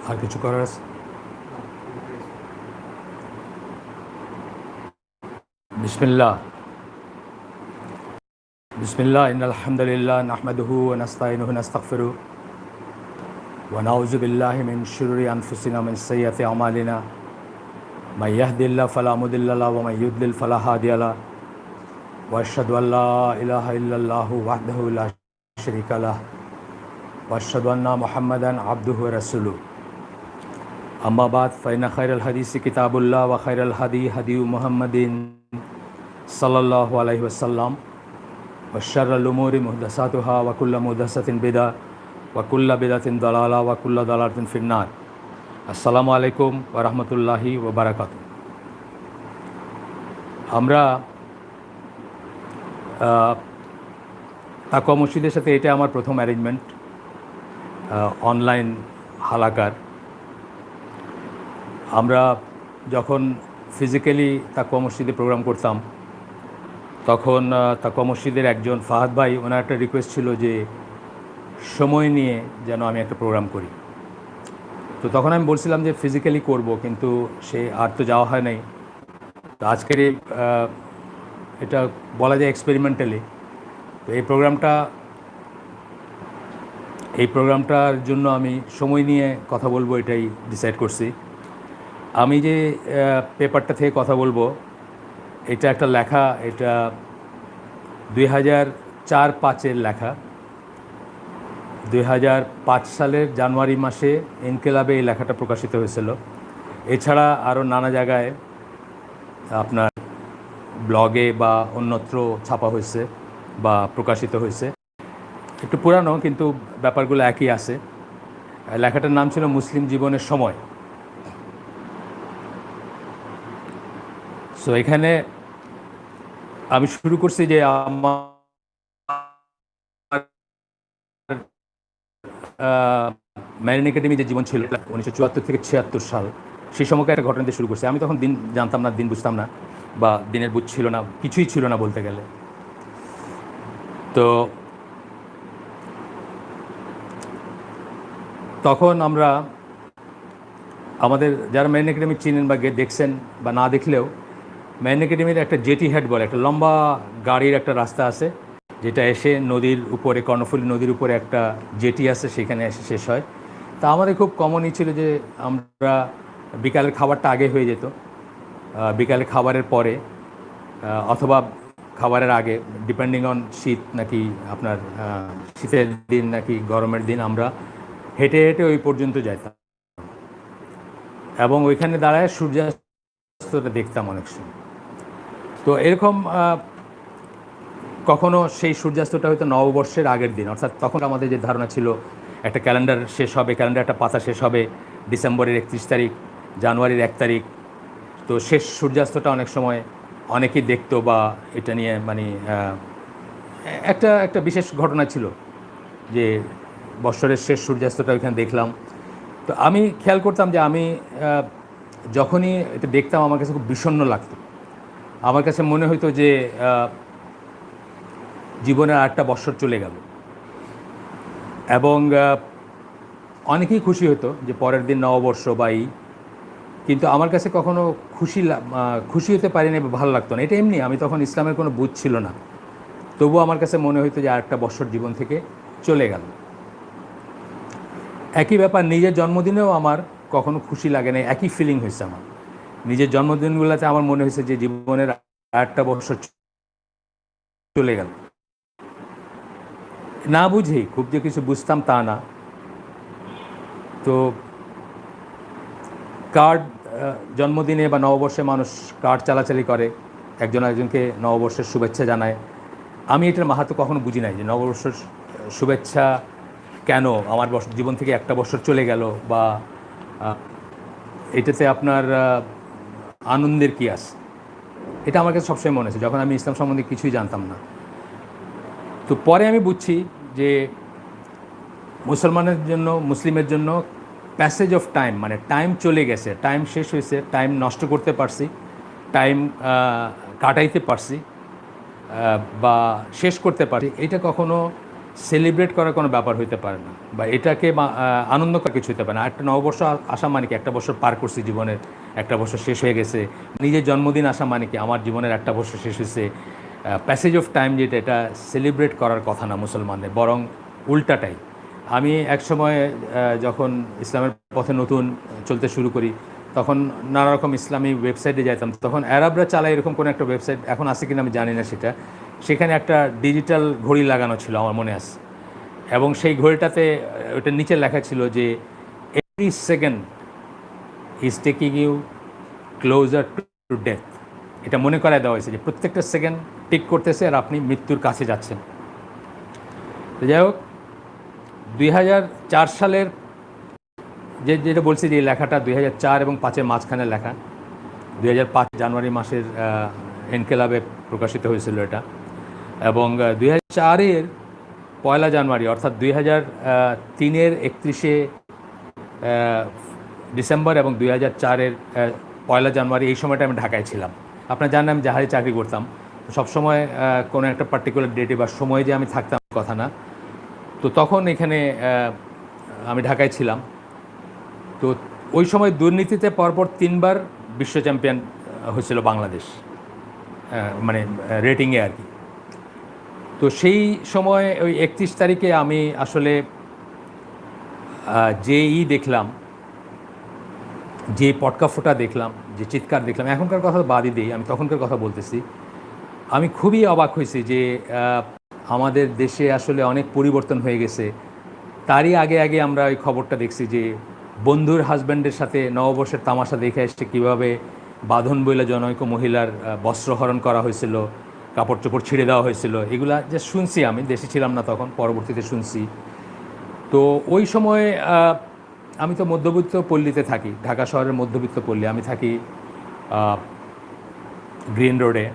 আর কিছু করার আছে? বিসমিল্লাহ বিসমিল্লাহ ইন্নাল হামদুলিল্লাহ নাহমাদুহু ওয়া নাস্তাইনুহু ওয়া নাস্তাগফিরুহু ওয়া নাউযু বিল্লাহি মিন শুরুরি আনফুসিনা মিন সাইয়্যাতি আমালিনা মান ইয়াহদিল্লাহু ফালা মুদিল্লা লাহু ওয়া মান ইউদ্লিল ফালা হাদিয়া লাহু ওয়া আশহাদু আল লা ইলাহা ইল্লাল্লাহু ওয়াহদাহু লা শারীকা লাহু ওয়া আশহাদু আন্না মুহাম্মাদান আবদুহু ওয়া রাসূলুহু আম্মা বাদ ফাইন্না খায়রাল হাদিসি কিতাবুল্লাহ ওয়া খায়রাল হাদিয়ু মুহাম্মাদিন সাল্লাল্লাহু আলাইহি ওয়াসাল্লাম ওয়া শাররাল উমুরি মুহদাসাতুহা ওয়া কুল্লু মুহদাসাতিন বিদআহ ওয়া কুল্লু বিদআতিন দালালাহ ওয়া কুল্লু দালালাতিন ফিন্নার। আসসালামু আলাইকুম ওয়া রাহমাতুল্লাহি ওয়া বারাকাতুহু। আমরা তাকওয়া মসজিদের সাথে এটা আমার প্রথম অ্যারেঞ্জমেন্ট, অনলাইন হালাকার। আমরা যখন ফিজিক্যালি তাকওয়া মসজিদে প্রোগ্রাম করতাম তখন তাকওয়া মসজিদের একজন ফাহাদ ভাই, ওনার একটা রিকোয়েস্ট ছিল যে সময় নিয়ে যেন আমি একটা প্রোগ্রাম করি। তো তখন আমি বলছিলাম যে ফিজিক্যালি করব, কিন্তু সে আর তো যাওয়া হয় নাই। তো আজকের এটা বলা যায় এক্সপেরিমেন্টালি। তো এই প্রোগ্রামটার জন্য আমি সময় নিয়ে কথা বলবো, এটাই ডিসাইড করছি। আমি যে পেপারটা থেকে কথা বলবো, এটা একটা লেখা, এটা 2004-05 লেখা। 2005 সালের জানুয়ারি মাসে ইনকিলাবে এই লেখাটা প্রকাশিত হয়েছিল। এছাড়া আরও নানা জায়গায় আপনার ব্লগে বা অন্যত্র ছাপা হয়েছে বা প্রকাশিত হয়েছে। একটু পুরানো, কিন্তু ব্যাপারগুলো একই আছে। লেখাটার নাম ছিল মুসলিম জীবনের সময়। সো এখানে আমি শুরু করছি যে আমার ম্যারিন একাডেমি যে জীবন ছিল 1974 থেকে 76 সাল, সেই সময়কার একটা ঘটনা দিয়ে শুরু করছি। আমি তখন দিন জানতাম না, দিন বুঝতাম না, বা দিনের বুঝ ছিল না, কিছুই ছিল না বলতে গেলে। তো তখন আমরা আমাদের যারা ম্যারিন একাডেমি চিনেন বা দেখছেন বা না দেখলেও, ম্যারিন একাডেমির একটা জেটি হেড বলে একটা লম্বা গাড়ির একটা রাস্তা আছে, যেটা এসে নদীর উপরে, কর্ণফুলী নদীর উপরে একটা জেটি আছে, সেখানে এসে শেষ হয়। তা আমাদের খুব কমনই ছিল যে আমরা বিকালের খাবারটা আগে হয়ে যেত, বিকালের খাবারের পরে অথবা খাবারের আগে, ডিপেন্ডিং অন শীত নাকি আপনার শীতের দিন নাকি গরমের দিন, আমরা হেঁটে হেঁটে ওই পর্যন্ত যেতাম এবং ওইখানে দাঁড়ায় সূর্যাস্তটা দেখতাম অনেক সময়। তো এরকম কখনো সেই সূর্যাস্তটা হয়তো নববর্ষের আগের দিন, অর্থাৎ তখন আমাদের যে ধারণা ছিল একটা ক্যালেন্ডার শেষ হবে, ক্যালেন্ডার একটা পাতা শেষ হবে ডিসেম্বরের 31 তারিখ, জানুয়ারির 1 তারিখ। তো শেষ সূর্যাস্তটা অনেক সময় অনেকেই দেখতো, বা এটা নিয়ে মানে একটা বিশেষ ঘটনা ছিল যে বছরের শেষ সূর্যাস্তটা ওইখানে দেখলাম। তো আমি খেয়াল করতাম যে আমি যখনই এটা দেখতাম আমার কাছে খুব বিষণ্ণ লাগতো। আমার কাছে মনে হতো যে জীবনের আরেকটা বছর চলে গেল, এবং অনেকেই খুশি হতো যে পরের দিন নববর্ষ বা কিন্তু আমার কাছে কখনো খুশি হতে পারিনি বা ভালো লাগতো না। এটা এমনি, আমি তখন ইসলামের কোনো বুঝ ছিল না, তবুও আমার কাছে মনে হতো যে আরেকটা বছর জীবন থেকে চলে গেল। একই ব্যাপার, নিজের জন্মদিনেও আমার কখনো খুশি লাগে না, একই ফিলিং হয়েছে আমার। নিজের জন্মদিনগুলোতে আমার মনে হয়েছে যে জীবনের আরেকটা বছর চলে গেল। না বুঝেই, খুব যে কিছু বুঝতাম তা না। তো কার্ড, জন্মদিনে বা নববর্ষে মানুষ কার্ড চালাচালি করে, একজন একজনকে নববর্ষের শুভেচ্ছা জানায়। আমি এটার মাহাত্ম্য কখনো বুঝি নাই যে নববর্ষের শুভেচ্ছা কেন, আমার জীবন থেকে একটা বছর চলে গেল, বা এটাতে আপনার আনন্দের কী আছে। এটা আমার কাছে সবসময় মনে হয়েছে যখন আমি ইসলাম সম্বন্ধে কিছুই জানতাম না। তো পরে আমি বুঝছি যে মুসলিমের জন্য প্যাসেজ অফ টাইম, মানে টাইম চলে গেছে, টাইম শেষ হয়েছে, টাইম নষ্ট করতে পারছি, টাইম কাটাইতে পারছি বা শেষ করতে পারি, এটা কখনো সেলিব্রেট করার কোনো ব্যাপার হইতে পারে না, বা এটাকে আনন্দ করার কিছু হতে পারে না। একটা নববর্ষ আসা মানে কি একটা বছর পার করছি জীবনের, একটা বছর শেষ হয়ে গেছে। নিজের জন্মদিন আসা মানে কি আমার জীবনের একটা বছর শেষ হয়েছে। প্যাসেজ অফ টাইম যেটা, এটা সেলিব্রেট করার কথা না মুসলমানদের, বরং উল্টাটাই। আমি একসময় যখন ইসলামের পথে নতুন চলতে শুরু করি, তখন নানা রকম ইসলামী ওয়েবসাইটে যেতাম। তখন অ্যারাবরা চালায় এরকম কোনো একটা ওয়েবসাইট, এখন আছে কিনা আমি জানি না সেটা। সেখানে একটা ডিজিটাল ঘড়ি লাগানো ছিল, আমার মনে আছে। এবং সেই ঘড়িটাতে ওটার নিচে লেখা ছিল যে every second is taking you closer to death. এটা মনে করায় দেওয়া হয়েছে যে প্রত্যেকটা সেকেন্ড টিক করতেছে আর আপনি মৃত্যুর কাছে যাচ্ছেন। তো যাই হোক, 2004 সালের যেটা বলছি যে লেখাটা 2004 এবং 5-এর মাঝখানে লেখা। 2005 জানুয়ারি মাসের এনকেলাবে প্রকাশিত হয়েছিল এটা। এবং 2004-এর 1 জানুয়ারি অর্থাৎ 2003-এর 31শে ডিসেম্বর এবং 2004-এর 1 জানুয়ারি, এই সময়টা আমি ঢাকায় ছিলাম। আপনারা জানেন আমি জাহাজে চাকরি করতাম, সবসময় কোনো একটা পার্টিকুলার ডেটে বা সময়ে যে আমি থাকতাম কথা না। তো তখন এখানে আমি ঢাকায় ছিলাম। তো ওই সময় দুর্নীতিতে পরপর 3বার বিশ্ব চ্যাম্পিয়ন হয়েছিল বাংলাদেশ, মানে রেটিংয়ে আর কি। তো সেই সময় ওই 31 তারিখে আমি আসলে যেই দেখলাম, যে পটকা ফোটা দেখলাম, যে চিৎকার দেখলাম, এখনকার কথা বাদই দিই, আমি তখনকার কথা বলতেছি। আমি খুবই অবাক হয়েছি যে আমাদের দেশে আসলে অনেক পরিবর্তন হয়ে গেছে। তারই আগে আগে আমরা ওই খবরটা দেখছি যে বন্ধুর হাজব্যান্ডের সাথে নববর্ষের তামাশা দেখে এসে কীভাবে বাঁধন বইলা জনৈক মহিলার বস্ত্রহরণ করা হয়েছিল, কাপড় চোপড় ছিঁড়ে দেওয়া হয়েছিল। এগুলা যে শুনছি, আমি দেশে ছিলাম না তখন, পরবর্তীতে শুনছি। তো ওই সময় আমি তো মধ্যবিত্ত পল্লীতে থাকি, ঢাকা শহরের মধ্যবিত্ত পল্লী। আমি থাকি গ্রিন রোডে,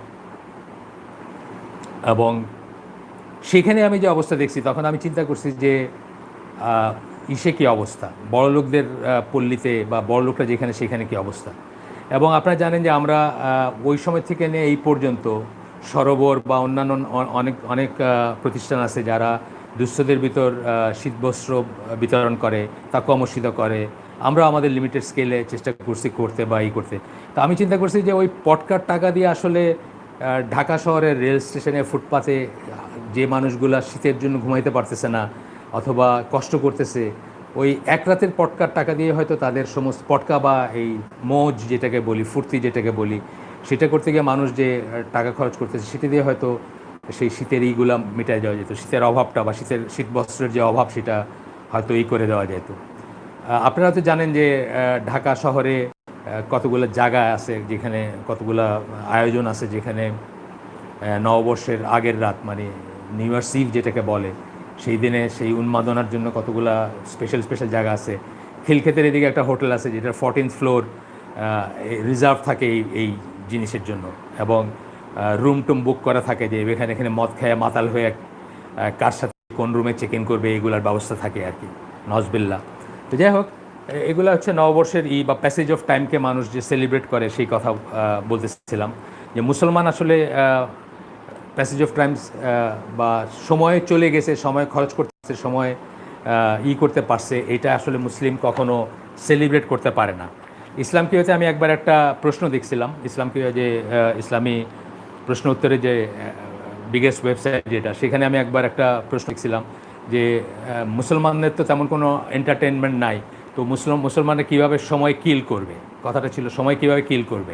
এবং সেখানে আমি যে অবস্থা দেখছি, তখন আমি চিন্তা করছি যে ইসে কী অবস্থা, বড়লোকদের পল্লীতে বা বড়লোকরা যেখানে সেখানে কী অবস্থা। এবং আপনারা জানেন যে আমরা ওই সময় থেকে নিয়ে এই পর্যন্ত সরোবর বা অন্যান্য অনেক অনেক প্রতিষ্ঠান আছে যারা দুস্থদের ভিতর শীতবস্ত্র বিতরণ করে, তা কর্মসিত করে। আমরা আমাদের লিমিটেড স্কেলে চেষ্টা করছি করতে বা ই করতে। তো আমি চিন্তা করছি যে ওই পটকার টাকা দিয়ে আসলে ঢাকা শহরের রেল স্টেশনে ফুটপাতে যে মানুষগুলা শীতের জন্য ঘুমাইতে পারতেছে না অথবা কষ্ট করতেছে, ওই এক রাতের পটকার টাকা দিয়ে হয়তো তাদের সমস্ত পটকা বা এই মৌজ যেটাকে বলি, ফুর্তি যেটাকে বলি, সেটা করতে গিয়ে মানুষ যে টাকা খরচ করতেছে, সেটা দিয়ে হয়তো সেই শীতের এইগুলা মেটায় দেওয়া যেত, শীতের অভাবটা বা শীত বস্ত্রের যে অভাব সেটা হয়তো করে দেওয়া যেত। আপনারা তো জানেন যে ঢাকা শহরে কতগুলো জায়গা আছে যেখানে কতগুলো আয়োজন আছে, যেখানে নববর্ষের আগের রাত মানে নিউ ইয়ার্স ইভ যেটাকে বলে, সেই দিনে সেই উন্মাদনার জন্য কতগুলা স্পেশাল জায়গা আছে। খিলক্ষেতের এদিকে একটা হোটেল আছে যেটার 14th ফ্লোর রিজার্ভ থাকে এই জিনিসের জন্য, এবং রুম টুম বুক করা থাকে যে এখানে মদ খেয়ে মাতাল হয়ে কার সাথে কোন রুমে চেক ইন করবে, এগুলার ব্যবস্থা থাকে আর কি, নজবিল্লা। তো যাই হোক, এগুলো হচ্ছে নববর্ষের বা প্যাসেজ অফ টাইমকে মানুষ যে সেলিব্রেট করে সেই কথা বলতেছিলাম, যে মুসলমান আসলে প্যাসেজ অফ টাইমস বা সময় চলে গেছে, সময় খরচ করতেছে, সময় করতে পারছে, এটা আসলে মুসলিম কখনো সেলিব্রেট করতে পারে না। ইসলাম কী হচ্ছে, আমি একবার একটা প্রশ্ন দেখছিলাম, ইসলাম কী যে ইসলামী প্রশ্ন উত্তরে যে বিগেস্ট ওয়েবসাইট যেটা, সেখানে আমি একবার একটা প্রশ্ন দেখছিলাম যে মুসলমানদের তো তেমন কোনো এন্টারটেনমেন্ট নাই, তো মুসলমানরা কীভাবে সময় কিল করবে, কথাটা ছিল সময় কীভাবে কিল করবে,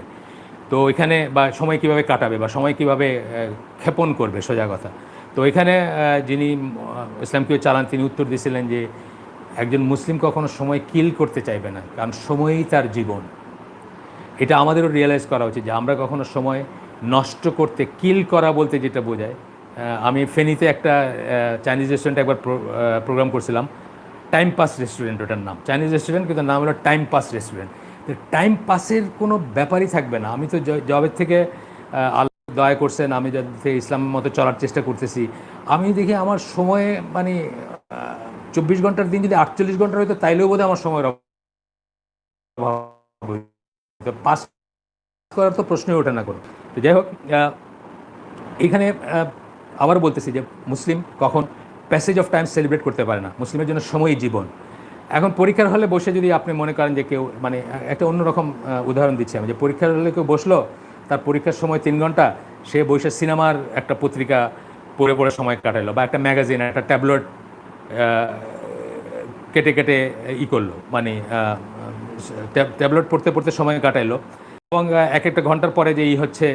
তো এখানে বা সময় কীভাবে কাটাবে বা সময় কীভাবে ক্ষেপণ করবে, সোজা কথা। তো এখানে যিনি ইসলামকে চালান তিনি উত্তর দিয়েছিলেন যে একজন মুসলিম কখনো সময় কিল করতে চাইবে না, কারণ সময়ই তার জীবন। এটা আমাদেরও রিয়েলাইজ করা উচিত যে আমরা কখনো সময় নষ্ট করতে, কিল করা বলতে যেটা বোঝায়। আমি ফেনীতে একটা চাইনিজ রেস্টুরেন্টে একবার প্রোগ্রাম করছিলাম, টাইম পাস রেস্টুরেন্ট, ওটার নাম চাইনিজ রেস্টুরেন্ট, কিন্তু নাম হলো টাইম পাস রেস্টুরেন্ট। টাইম পাসের কোনো ব্যাপারই থাকবে না। আমি তো জবের থেকে আল্লাহ দয়া করছেন, আমি যাতে ইসলামের মতো চলার চেষ্টা করতেছি, আমি দেখি আমার সময়ে মানে 24 ঘন্টার দিন যদি 48 ঘন্টার হয়তো, তাইলেও বোধহয় আমার সময়ের পাস করার তো প্রশ্নই ওঠে না কোনো। তো যাই হোক, এখানে আবার বলতেছি যে মুসলিম কখন প্যাসেজ অফ টাইম সেলিব্রেট করতে পারে না। মুসলিমের জন্য সময়ই জীবন। এখন পরীক্ষার হলে বসে যদি আপনি মনে করেন যে কেউ, মানে একটা অন্যরকম উদাহরণ দিচ্ছি আমি, যে পরীক্ষার হলে কেউ বসলো, তার পরীক্ষার সময় 3 ঘন্টা, সে বসে সিনেমার একটা পত্রিকা পড়ে পড়ে সময় কাটালো, বা একটা ম্যাগাজিন, একটা ট্যাবলেট কেটে কেটে করলো, মানে ট্যাবলেট পড়তে পড়তে সময় কাটাইলো, এবং এক একটা ঘন্টার পরে যে হচ্ছে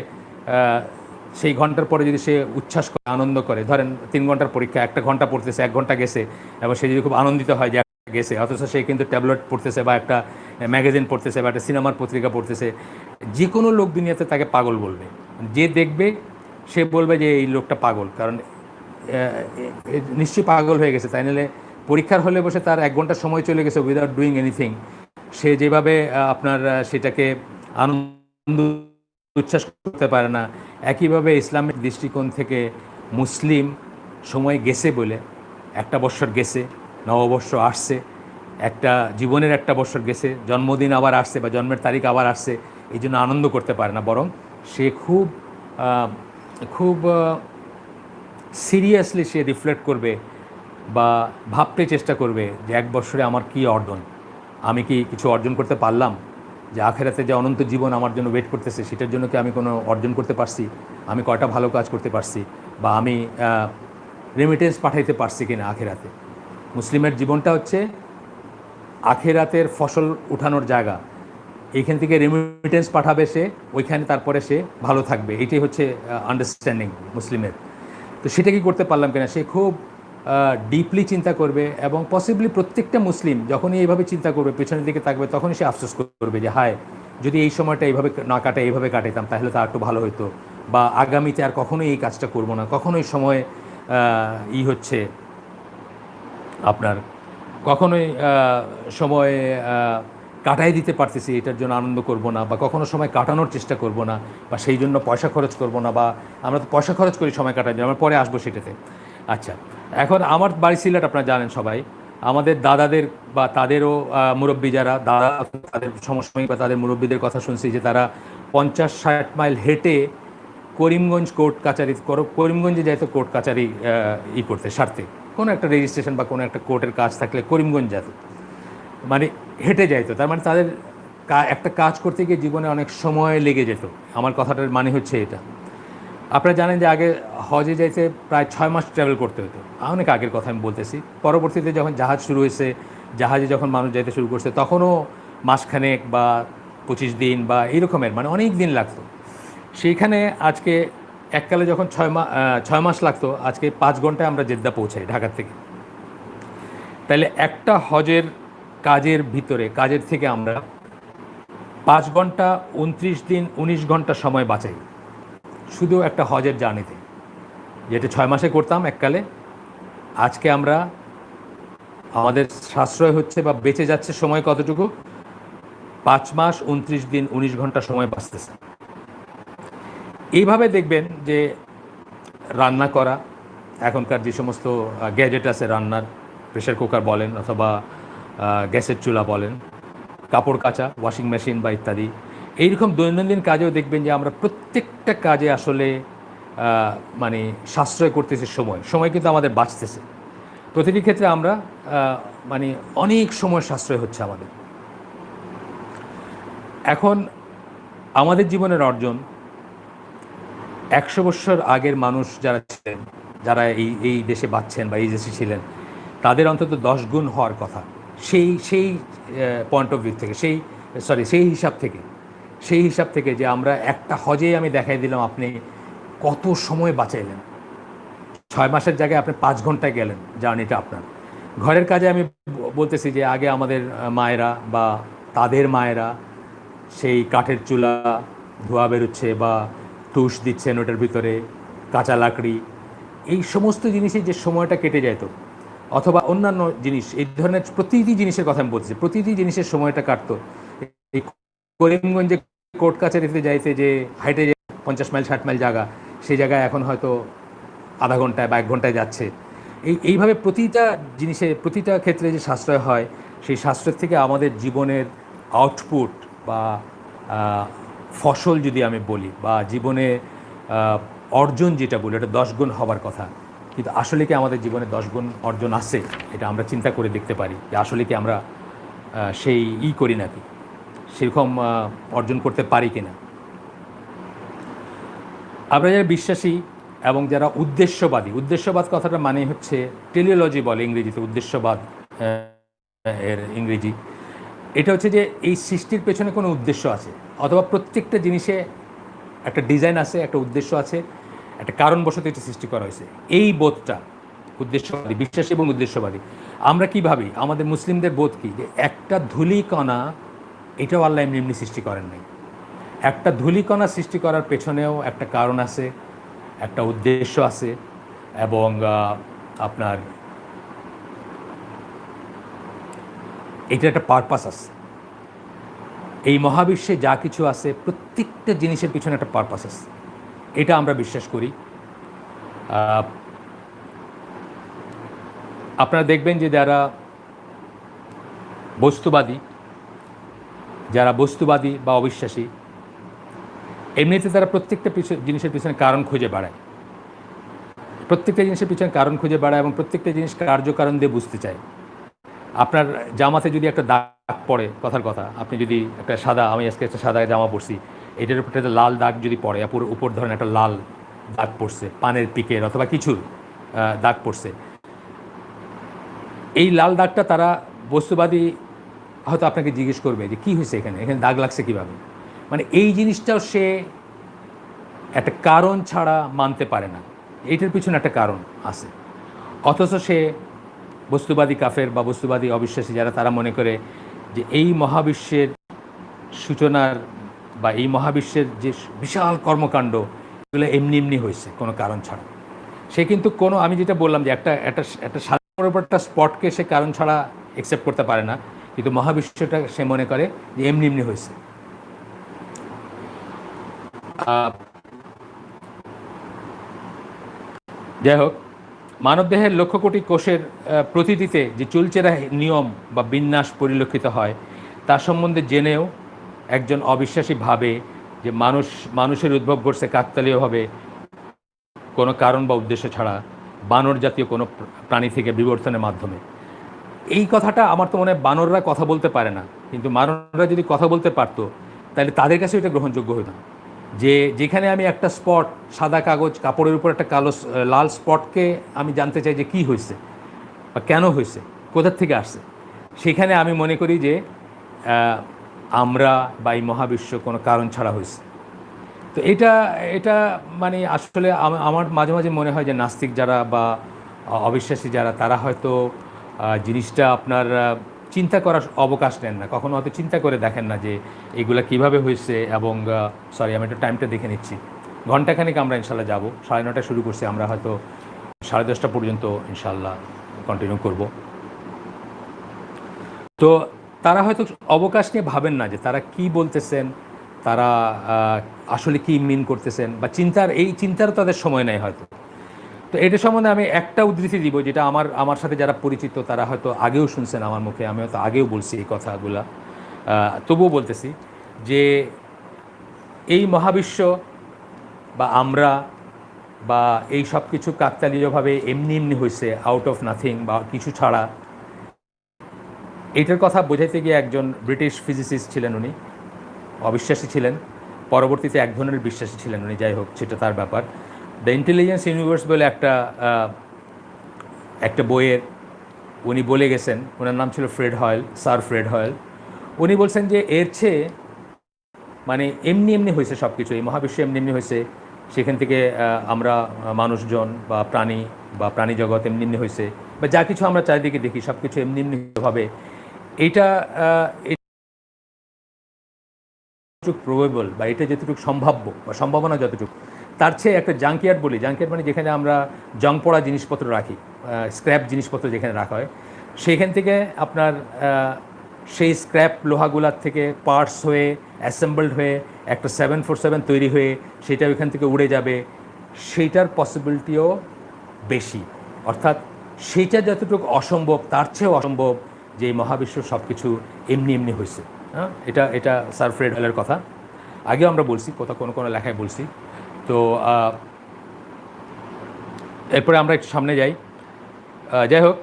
সেই ঘন্টার পরে যদি সে উচ্ছ্বাস করে, আনন্দ করে, ধরেন 3 ঘন্টার পরীক্ষা, 1 ঘন্টা পড়তেছে, 1 ঘন্টা গেছে, এবং সে যদি খুব আনন্দিত হয় যে গেছে, অথচ সে কিন্তু ট্যাবলেট পড়তেছে বা একটা ম্যাগাজিন পড়তেছে বা একটা সিনেমার পত্রিকা পড়তেছে, যে কোনো লোক দুনিয়াতে তাকে পাগল বলবে। যে দেখবে সে বলবে যে এই লোকটা পাগল, কারণ নিশ্চয়ই পাগল হয়ে গেছে। তাই নাহলে পরীক্ষার হলে বসে তার 1 ঘন্টা সময় চলে গেছে উইদাউট ডুইং এনিথিং। সে যেভাবে আপনার সেটাকে আনন্দ উচ্ছ্বাস করতে পারে না, একইভাবে ইসলামের দৃষ্টিকোণ থেকে মুসলিম সময় গেছে বলে, একটা বৎসর গেছে, নববর্ষ আসছে, একটা জীবনের একটা বৎসর গেছে, জন্মদিন আবার আসছে বা জন্মের তারিখ আবার আসছে, এই জন্য আনন্দ করতে পারে না, বরং সে খুব খুব সিরিয়াসলি সে রিফ্লেক্ট করবে বা ভাবতে চেষ্টা করবে যে 1 বছরে আমার কী অর্জন, আমি কি কিছু অর্জন করতে পারলাম, যে আখেরাতে যে অনন্ত জীবন আমার জন্য ওয়েট করতেছে সেটার জন্য কি আমি কোনো অর্জন করতে পারছি, আমি কয়টা ভালো কাজ করতে পারছি, বা আমি রেমিটেন্স পাঠাইতে পারছি কিনা আখেরাতে। মুসলিমের জীবনটা হচ্ছে আখেরাতের ফসল উঠানোর জায়গা। এইখান থেকে রেমিটেন্স পাঠাবে সে, ওইখানে তারপরে সে ভালো থাকবে। এটাই হচ্ছে আন্ডারস্ট্যান্ডিং মুসলিমের। তো সেটা কি করতে পারলাম কিনা, সে খুব ডিপলি চিন্তা করবে, এবং পসিবলি প্রত্যেকটা মুসলিম যখনই এইভাবে চিন্তা করবে, পেছনের দিকে থাকবে, তখনই সে আফসোস করবে যে হায়, যদি এই সময়টা এইভাবে না কাটে, এইভাবে কাটাইতাম, তাহলে তো আর একটু ভালো হতো, বা আগামীতে আর কখনোই এই কাজটা করবো না, কখনোই সময় হচ্ছে আপনার কখনোই সময় কাটাই দিতে পারতেছি, এটার জন্য আনন্দ করব না, বা কখনো সময় কাটানোর চেষ্টা করব না, বা সেই জন্য পয়সা খরচ করব না, বা আমরা তো পয়সা খরচ করি সময় কাটার জন্য, আমরা পরে আসবো সেটাতে। আচ্ছা, এখন আমার বাড়ি সিলেট, আপনারা জানেন সবাই, আমাদের দাদাদের বা তাদেরও মুরব্বী যারা দাদা, তাদের সমসাময়িক বা তাদের মুরব্বীদের কথা শুনছি যে তারা 50-60 মাইল হেঁটে করিমগঞ্জ কোর্ট কাচারি, করিমগঞ্জে যাইতো কোর্ট কাচারি করতে, সারতে, কোনো একটা রেজিস্ট্রেশন বা কোনো একটা কোর্টের কাজ থাকলে করিমগঞ্জ যেত, মানে হেঁটে যাইতো। তার মানে তাদের একটা কাজ করতে গিয়ে জীবনে অনেক সময় লেগে যেত। আমার কথাটার মানে হচ্ছে এটা। আপনারা জানেন যে আগে হজে যাইতে প্রায় 6 মাস ট্রাভেল করতে হতো, অনেক আগের কথা আমি বলতেছি। পরবর্তীতে যখন জাহাজ শুরু হয়েছে, জাহাজে যখন মানুষ যাইতে শুরু করছে, তখনও মাসখানেক বা 25 দিন বা এইরকমের, মানে অনেক দিন লাগতো। সেইখানে আজকে এককালে যখন 6 মাস লাগতো, আজকে 5 ঘন্টায় আমরা জেদ্দা পৌঁছাই ঢাকার থেকে। তাহলে একটা হজের কাজের থেকে আমরা 5 ঘন্টা 29 দিন 19 ঘন্টা সময় বাঁচাই শুধু একটা হজের জার্নিতে, যেটা 6 মাসে করতাম এককালে। আজকে আমরা, আমাদের সাশ্রয় হচ্ছে বা বেঁচে যাচ্ছে সময় কতটুকু, 5 মাস 29 দিন 19 ঘন্টা সময় বাঁচতেছে। এইভাবে দেখবেন যে রান্না করা, এখনকার যে সমস্ত গ্যাজেট আছে রান্নার, প্রেশার কুকার বলেন অথবা গ্যাসের চুলা বলেন, কাপড় কাচা, ওয়াশিং মেশিন বা ইত্যাদি, এইরকম দৈনন্দিন কাজেও দেখবেন যে আমরা প্রত্যেকটা কাজে আসলে মানে সাশ্রয় করতেছি, সময় কিন্তু আমাদের বাঁচতেছে। প্রতিটি ক্ষেত্রে আমরা মানে অনেক সময় সাশ্রয় হচ্ছে আমাদের। এখন আমাদের জীবনের অর্জন 100 বছর আগের মানুষ যারা ছিলেন, যারা এই দেশে বাঁচছেন বা এই দেশে ছিলেন, তাদের অন্তত 10 গুণ হওয়ার কথা। সেই পয়েন্ট অফ ভিউ থেকে, সেই হিসাব থেকে যে আমরা একটা হজেই আমি দেখাই দিলাম আপনি কত সময় বাঁচাইলেন। 6 মাসের জায়গায় আপনি 5 ঘন্টায় গেলেন জার্নিটা আপনার। ঘরের কাজে আমি বলতেছি যে আগে আমাদের মায়েরা বা তাদের মায়েরা সেই কাঠের চুলা ধোয়া বেরোচ্ছে বা তুষ দিচ্ছেন ওটার ভিতরে, কাঁচা লাকড়ি, এই সমস্ত জিনিসে যে সময়টা কেটে যেত, অথবা অন্যান্য জিনিস, এই ধরনের প্রতিটি জিনিসের কথা আমি বলতেছি, প্রতিটি জিনিসের সময়টা কাটতো। এই করিমগঞ্জে কোর্ট কাছারিতে যাইতে যে হাইটে 50 মাইল 60 মাইল জায়গা, সেই জায়গায় এখন হয়তো আধা ঘন্টায় বা 1 ঘন্টায় যাচ্ছে। এইভাবে প্রতিটা জিনিসে, প্রতিটা ক্ষেত্রে যে সাশ্রয় হয়, সেই সাশ্রয় থেকে আমাদের জীবনের আউটপুট বা ফসল যদি আমি বলি, বা জীবনে অর্জন যেটা বলি, এটা 10 গুণ হবার কথা। কিন্তু আসলে কি আমাদের জীবনে 10 গুণ অর্জন আছে, এটা আমরা চিন্তা করে দেখতে পারি যে আসলে কি আমরা সেই করি নাকি, সেরকম অর্জন করতে পারি কিনা। আমরা যারা বিশ্বাসী এবং যারা উদ্দেশ্যবাদ কথাটা মানে হচ্ছে টেলিওলজি বলে ইংরেজিতে, উদ্দেশ্যবাদ এর ইংরেজি। এটা হচ্ছে যে এই সৃষ্টির পেছনে কোনো উদ্দেশ্য আছে, অথবা প্রত্যেকটা জিনিসে একটা ডিজাইন আছে, একটা উদ্দেশ্য আছে, একটা কারণবশত এটা সৃষ্টি করা হয়েছে। এই বোধটা উদ্দেশ্যবাদী, বিশ্বাসী এবং উদ্দেশ্যবাদী। আমরা কি ভাবি, আমাদের মুসলিমদের বোধ কি, যে একটা ধূলিকণা এটাও আল্লাহ এমনি এমনি সৃষ্টি করেন নাই। একটা ধূলিকণা সৃষ্টি করার পেছনেও একটা কারণ আছে, একটা উদ্দেশ্য আছে, এবং আপনার এটা একটা পারপাস আছে। এই মহাবিশ্বে যা কিছু আছে প্রত্যেকটা জিনিসের পিছনে একটা পারপাস আছে, এটা আমরা বিশ্বাস করি। আপনারা দেখবেন যে যারা বস্তুবাদী বা অবিশ্বাসী, এমনিতে তারা প্রত্যেকটা জিনিসের পিছনে কারণ খুঁজে বেড়ায়, এবং প্রত্যেকটা জিনিস কার্যকারণ দিয়ে বুঝতে চায়। আপনার জামাতে যদি একটা দাগ পড়ে, কথার কথা, আপনি যদি একটা আমি আজকে একটা সাদা জামা পরছি, এটার উপর একটা লাল দাগ যদি পড়ে, উপর ধরেন একটা লাল দাগ পড়ছে, পানের পিকের অথবা কিছুর দাগ পড়ছে, এই লাল দাগটা তারা বস্তুবাদী হয়তো আপনাকে জিজ্ঞেস করবে যে কী হয়েছে, এখানে দাগ লাগছে কীভাবে। মানে এই জিনিসটাও সে একটা কারণ ছাড়া মানতে পারে না, এইটার পিছনে একটা কারণ আছে। অথচ সে বস্তুবাদী কাফের বা বস্তুবাদী অবিশ্বাসী যারা, তারা মনে করে যে এই মহাবিশ্বের সূচনার বা এই মহাবিশ্বের যে বিশাল কর্মকাণ্ড, এগুলো এমনি এমনি হয়েছে কোনো কারণ ছাড়া। সে কিন্তু আমি যেটা বললাম যে একটা সাধারণ একটা স্পটকে সে কারণ ছাড়া অ্যাকসেপ্ট করতে পারে না, কিন্তু মহাবিশ্বটা সে মনে করে যে এমনি এমনি হয়েছে। যাই হোক, মানবদেহের লক্ষ কোটি কোষের প্রতিটিতে যে চুলচেরা নিয়ম বা বিন্যাস পরিলক্ষিত হয়, তার সম্বন্ধে জেনেও একজন অবিশ্বাসী ভাবে যে মানুষের উদ্ভব ঘটছে কাকতালীয়ভাবে, কোনো কারণ বা উদ্দেশ্য ছাড়া, বানর জাতীয় কোনো প্রাণী থেকে বিবর্তনের মাধ্যমে। এই কথাটা আমার তো মনে হয় বানররা কথা বলতে পারে না, কিন্তু বানররা যদি কথা বলতে পারতো তাহলে তাদের কাছে এটা গ্রহণযোগ্য হতো না। যেখানে আমি একটা স্পট, সাদা কাপড়ের উপর একটা লাল স্পটকে আমি জানতে চাই যে কী হয়েছে বা কেন হয়েছে, কোথার থেকে আসছে, সেখানে আমি মনে করি যে আমরা বা এই মহাবিশ্ব কোনো কারণ ছাড়া হয়েছে। তো এটা মানে আসলে আমার মাঝে মাঝে মনে হয় যে নাস্তিক যারা বা অবিশ্বাসী যারা, তারা হয়তো জিনিসটা আপনার চিন্তা করার অবকাশ নেন না, কখনো হয়তো চিন্তা করে দেখেন না যে এগুলা কিভাবে হয়েছে। এবং আমি একটু টাইমটা দেখে নিচ্ছি, ঘণ্টাখানিক আমরা ইনশাল্লাহ যাব, 9:30 শুরু করছি, আমরা হয়তো 10:30 পর্যন্ত ইনশাল্লাহ কন্টিনিউ করব। তো তারা হয়তো অবকাশ নিয়ে ভাবেন না যে তারা কি বলতেছেন, তারা আসলে কি মিন করতেছেন, বা চিন্তারও তাদের সময় নেই হয়তো। তো এটা সম্বন্ধে আমি একটা উদ্ধৃতি দিব, যেটা আমার সাথে যারা পরিচিত তারা হয়তো আগেও শুনছেন আমার মুখে, আমি হয়তো আগেও বলছি এই কথাগুলা, তবুও বলতেছি যে এই মহাবিশ্ব বা আমরা বা এই সব কিছু কাকতালীয়ভাবে এমনি এমনি হয়েছে, আউট অফ নাথিং বা কিছু ছাড়া। এইটার কথা বোঝাইতে গিয়ে একজন ব্রিটিশ ফিজিসিস্ট ছিলেন, উনি অবিশ্বাসী ছিলেন, পরবর্তীতে এক ধরনের বিশ্বাসী ছিলেন উনি। যাই হোক, সেটা তার ব্যাপার। দ্য ইন্টেলিজেন্স ইউনিভার্স বলে একটা বইয়ের উনি বলে গেছেন, ওনার নাম ছিল স্যার ফ্রেড হয়েল। উনি বলছেন যে এর চেয়ে মানে এমনি এমনি হয়েছে সব কিছু, এই মহাবিশ্ব এমনি এমনি হয়েছে, সেখান থেকে আমরা মানুষজন বা প্রাণী জগৎ এমনি এমনি হয়েছে, বা যা কিছু আমরা চারিদিকে দেখি সব কিছু এমনি এমনি ভাবে। এটা প্রবেবল বা এটা যতটুকু সম্ভাব্য বা সম্ভাবনা যতটুকু, তার চেয়ে একটা জাঙ্কিয়ার্ড বলি, জাঙ্কিয়ার্ড মানে যেখানে আমরা জং পড়া জিনিসপত্র রাখি, স্ক্র্যাপ জিনিসপত্র যেখানে রাখা হয়, সেখান থেকে আপনার সেই স্ক্র্যাপ লোহাগুলার থেকে পার্টস হয়ে অ্যাসেম্বলড হয়ে একটা 747 তৈরি হয়ে সেটা ওইখান থেকে উড়ে যাবে, সেইটার পসিবিলিটিও বেশি। অর্থাৎ সেইটা যতটুকু অসম্ভব, তার চেয়েও অসম্ভব যে এই মহাবিশ্ব সব কিছু এমনি এমনি হয়েছে। হ্যাঁ, এটা স্যার ফ্রেড হয়েলের কথা, আগেও আমরা বলছি, কোনো লেখায় বলছি। তো এরপরে আমরা একটু সামনে যাই। যাই হোক,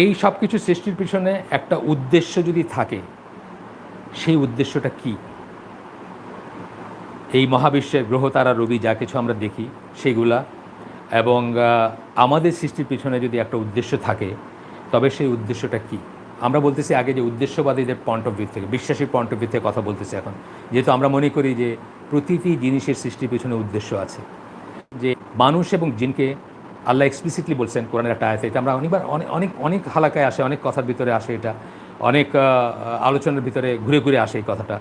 এই সব কিছু সৃষ্টির পিছনে একটা উদ্দেশ্য যদি থাকে, সেই উদ্দেশ্যটা কি? এই মহাবিশ্বের গ্রহ তারা রবি যা কিছু আমরা দেখি সেগুলা, এবং আমাদের সৃষ্টির পিছনে যদি একটা উদ্দেশ্য থাকে, তবে সেই উদ্দেশ্যটা কি? আমরা বলতেছি আগে যে উদ্দেশ্যবাদীদের পয়েন্ট অফ ভিউ থেকে, বিশ্বাসীর পয়েন্ট অফ ভিউ থেকে কথা বলতেছি এখন, যেহেতু আমরা মনে করি যে প্রতিটি জিনিসের সৃষ্টির পিছনে উদ্দেশ্য আছে। যে মানুষ এবং জিনকে আল্লাহ এক্সপ্লিসিটলি বলছেন কোরআনের একটা আয়াতে, এটা আমরা অনেকবার অনেক অনেক হালাকায় আসে, অনেক কথার ভিতরে আসে, এটা অনেক আলোচনার ভিতরে ঘুরে ঘুরে আসে এই কথাটা,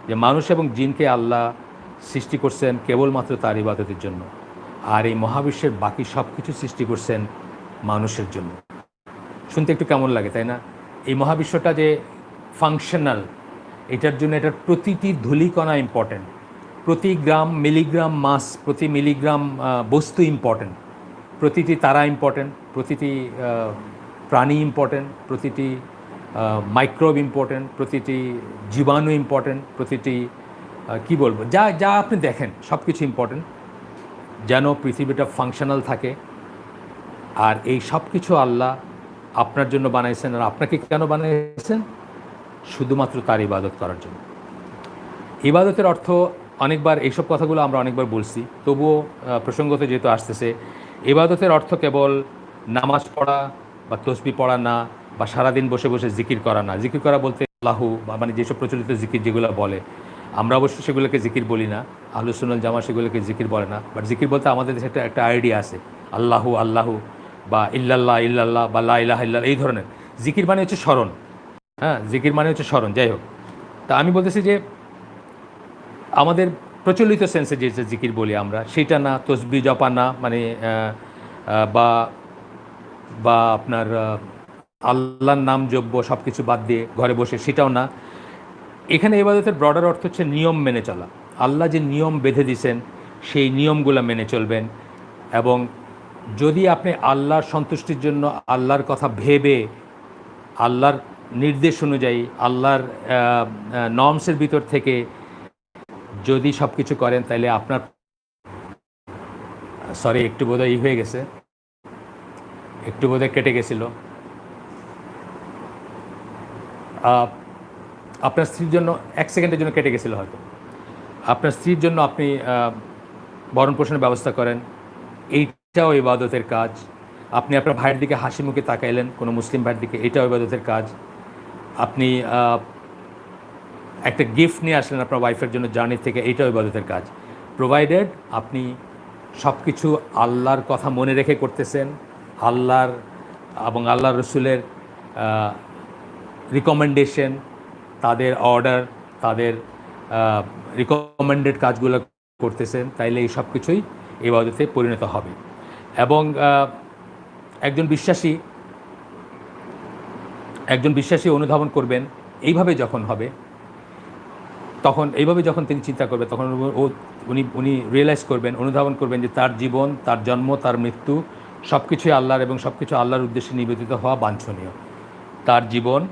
যে মানুষ এবং জিনকে আল্লাহ সৃষ্টি করছেন কেবলমাত্র তার ইবাদতের জন্য, আর এই মহাবিশ্বের বাকি সব কিছু সৃষ্টি করছেন মানুষের জন্য। শুনতে একটু কেমন লাগে, তাই না? এই মহাবিশ্বটা যে ফাংশনাল, এটার জন্য এটার প্রতিটি ধূলিকণা ইম্পর্ট্যান্ট, প্রতি গ্রাম মিলিগ্রাম মাস, প্রতি মিলিগ্রাম বস্তু ইম্পর্ট্যান্ট, প্রতিটি তারা ইম্পর্ট্যান্ট, প্রতিটি প্রাণী ইম্পর্ট্যান্ট, প্রতিটি মাইক্রোব ইম্পর্ট্যান্ট, প্রতিটি জীবাণু ইম্পর্ট্যান্ট, প্রতিটি কি বলবো, যা যা আপনি দেখেন সব কিছু ইম্পর্ট্যান্ট, যেন পৃথিবীটা ফাংশনাল থাকে। আর এই সব কিছু আল্লাহ আপনার জন্য বানাইছেন। আর আপনাকে কেন বানাইছেন? শুধুমাত্র তার ইবাদত করার জন্য। ইবাদতের অর্থ অনেকবার, এইসব কথাগুলো আমরা অনেকবার বলছি, তবুও প্রসঙ্গত যেহেতু আসতেছে, ইবাদতের অর্থ কেবল নামাজ পড়া বা তসবিহ পড়া না, বা সারাদিন বসে বসে জিকির করা না। জিকির করা বলতে আল্লাহু, মানে যেসব প্রচলিত জিকির যেগুলো বলে, আমরা অবশ্য সেগুলোকে জিকির বলি না, আহলুস সুন্নাহ জামাত সেগুলোকে জিকির বলে না। বাট জিকির বলতে আমাদের দেশে একটা আইডিয়া আছে, আল্লাহু আল্লাহু বা ইল্লাল্লাহ ইল্লাল্লাহ বা লা ইলাহা ইল্লাল্লাহ, এই ধরনের জিকির মানে হচ্ছে স্মরণ। হ্যাঁ, জিকির মানে হচ্ছে স্মরণ। যাই হোক, তা আমি বলতেছি যে আমাদের প্রচলিত সেন্সে যে জিকির বলি আমরা, সেটা না, তসবিহ জপা না, মানে বা বা আপনার আল্লাহর নাম জপব সব কিছু বাদ দিয়ে ঘরে বসে, সেটাও না। এখানে ইবাদতের ব্রডার অর্থ হচ্ছে নিয়ম মেনে চলা। আল্লাহ যে নিয়ম বেঁধে দিয়েছেন, সেই নিয়মগুলো মেনে চলবেন। এবং যদি আপনি আল্লাহর সন্তুষ্টির জন্য আল্লাহর কথা ভেবে, আল্লাহর নির্দেশ অনুযায়ী, আল্লাহর নর্মসের ভিতর থেকে যদি সব কিছু করেন, তাহলে আপনার, সরি একটু বোধহয় হয়ে গেছে, একটু বোধহয় কেটে গেছিল। আপনার স্ত্রীর জন্য 1 সেকেন্ডের জন্য কেটে গেছিলো হয়তো। আপনার স্ত্রীর জন্য আপনি ভরণ পোষণের ব্যবস্থা করেন, এইটাও ইবাদতের কাজ। আপনি আপনার ভাইয়ের দিকে হাসি মুখে তাকাইলেন, কোনো মুসলিম ভাইয়ের দিকে, এটাও ইবাদতের কাজ। আপনি একটা গিফট নিয়ে আসলেন আপনার ওয়াইফের জন্য জার্নি থেকে, এইটাও ইবাদতের কাজ, প্রোভাইডেড আপনি সব কিছু আল্লাহর কথা মনে রেখে করতেছেন, আল্লাহর এবং আল্লাহ রসুলের রিকমেন্ডেশন, তাদের অর্ডার, তাদের রিকমেন্ডেড কাজগুলো করতেছেন, তাইলে এই সব কিছুই ইবাদতে পরিণত হবে। এবং একজন বিশ্বাসী অনুধাবন করবেন এইভাবে যখন হবে, তখন এইভাবে যখন তিনি চিন্তা করবেন, তখন উনি রিয়েলাইজ করবেন, অনুধাবন করবেন যে তার জীবন, তার জন্ম, তার মৃত্যু সব কিছুই আল্লাহর, এবং সব কিছু আল্লাহর উদ্দেশ্যে নিবেদিত হওয়া বাঞ্ছনীয়। তার জীবন,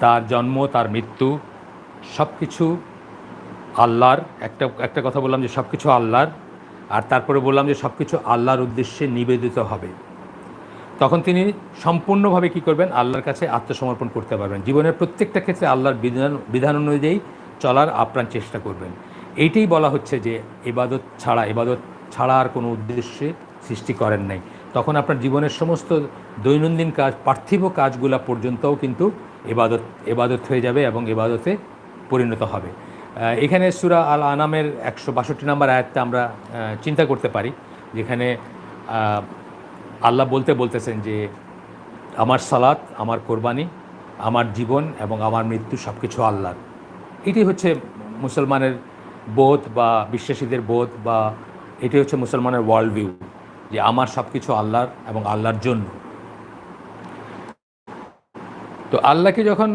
তার জন্ম, তার মৃত্যু সব কিছু আল্লাহর। একটা কথা বললাম যে সব কিছু আল্লাহর, আর তারপরে বললাম যে সব কিছু আল্লাহর উদ্দেশ্যে নিবেদিত হবে। তখন তিনি সম্পূর্ণভাবে কী করবেন? আল্লাহর কাছে আত্মসমর্পণ করতে পারবেন। জীবনের প্রত্যেকটা ক্ষেত্রে আল্লাহর বিধান অনুযায়ী চলার আপ্রাণ চেষ্টা করবেন। এইটাই বলা হচ্ছে যে ইবাদত ছাড়া আর কোনো উদ্দেশ্যে সৃষ্টি করেন নাই। তখন আপনার জীবনের সমস্ত দৈনন্দিন কাজ, পার্থিব কাজগুলো পর্যন্তও কিন্তু ইবাদত হয়ে যাবে এবং ইবাদতে পরিণত হবে। এখানে সূরা আল আনামের 162 নম্বর আয়াতটা আমরা চিন্তা করতে পারি, যেখানে আল্লাহ বলতেছেন যে আমার সালাত, আমার কোরবানি, আমার জীবন এবং আমার মৃত্যু সব কিছু আল্লাহর। এটি হচ্ছে মুসলমানের বোধ বা বিশ্বাসীদের বোধ, বা এটি হচ্ছে মুসলমানের ওয়ার্ল্ড ভিউ, যে আমার সব কিছু আল্লাহর এবং আল্লাহর জন্য। তো আল্লাহকে যখন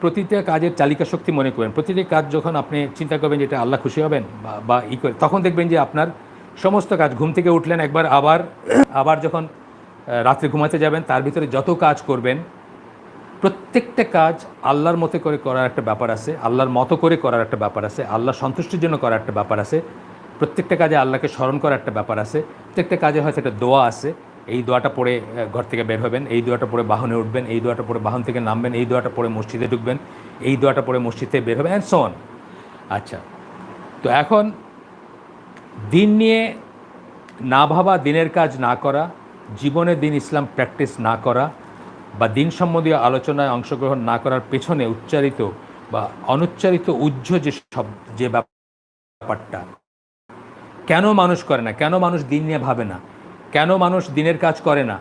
প্রতিটা কাজের চালিকা শক্তি মনে করবেন, প্রতিটি কাজ যখন আপনি চিন্তা করবেন যে এটা আল্লাহ খুশি হবেন বা করে, তখন দেখবেন যে আপনার সমস্ত কাজ, ঘুম থেকে উঠলেন একবার, আবার যখন রাত্রে ঘুমাতে যাবেন, তার ভিতরে যত কাজ করবেন, প্রত্যেকটা কাজ আল্লাহর মতো করে করার একটা ব্যাপার আছে, আল্লাহর মতো করে করার একটা ব্যাপার আছে, আল্লাহর সন্তুষ্টির জন্য করার একটা ব্যাপার আছে। প্রত্যেকটা কাজে আল্লাহকে স্মরণ করার একটা ব্যাপার আছে, প্রত্যেকটা কাজে হয়তো একটা দোয়া আছে। এই দোয়াটা পড়ে ঘর থেকে বের হবেন, এই দোয়াটা পড়ে বাহনে উঠবেন, এই দোয়াটা পড়ে বাহন থেকে নামবেন, এই দোয়াটা পড়ে মসজিদে ঢুকবেন, এই দোয়াটা পড়ে মসজিদে বের হবেন, অ্যান্ড সো অন। আচ্ছা, তো এখন দিন নিয়ে না ভাবা, দিনের কাজ না করা, জীবনে দিন ইসলাম প্র্যাকটিস না করা বা দিন সম্বন্ধীয় আলোচনায় অংশগ্রহণ না করার পেছনে উচ্চারিত বা অনুচ্চারিত যে ব্যাপারটা, কেন মানুষ করে না, কেন মানুষ দিন নিয়ে ভাবে না, কেন মানুষ দিনের কাজ করে না,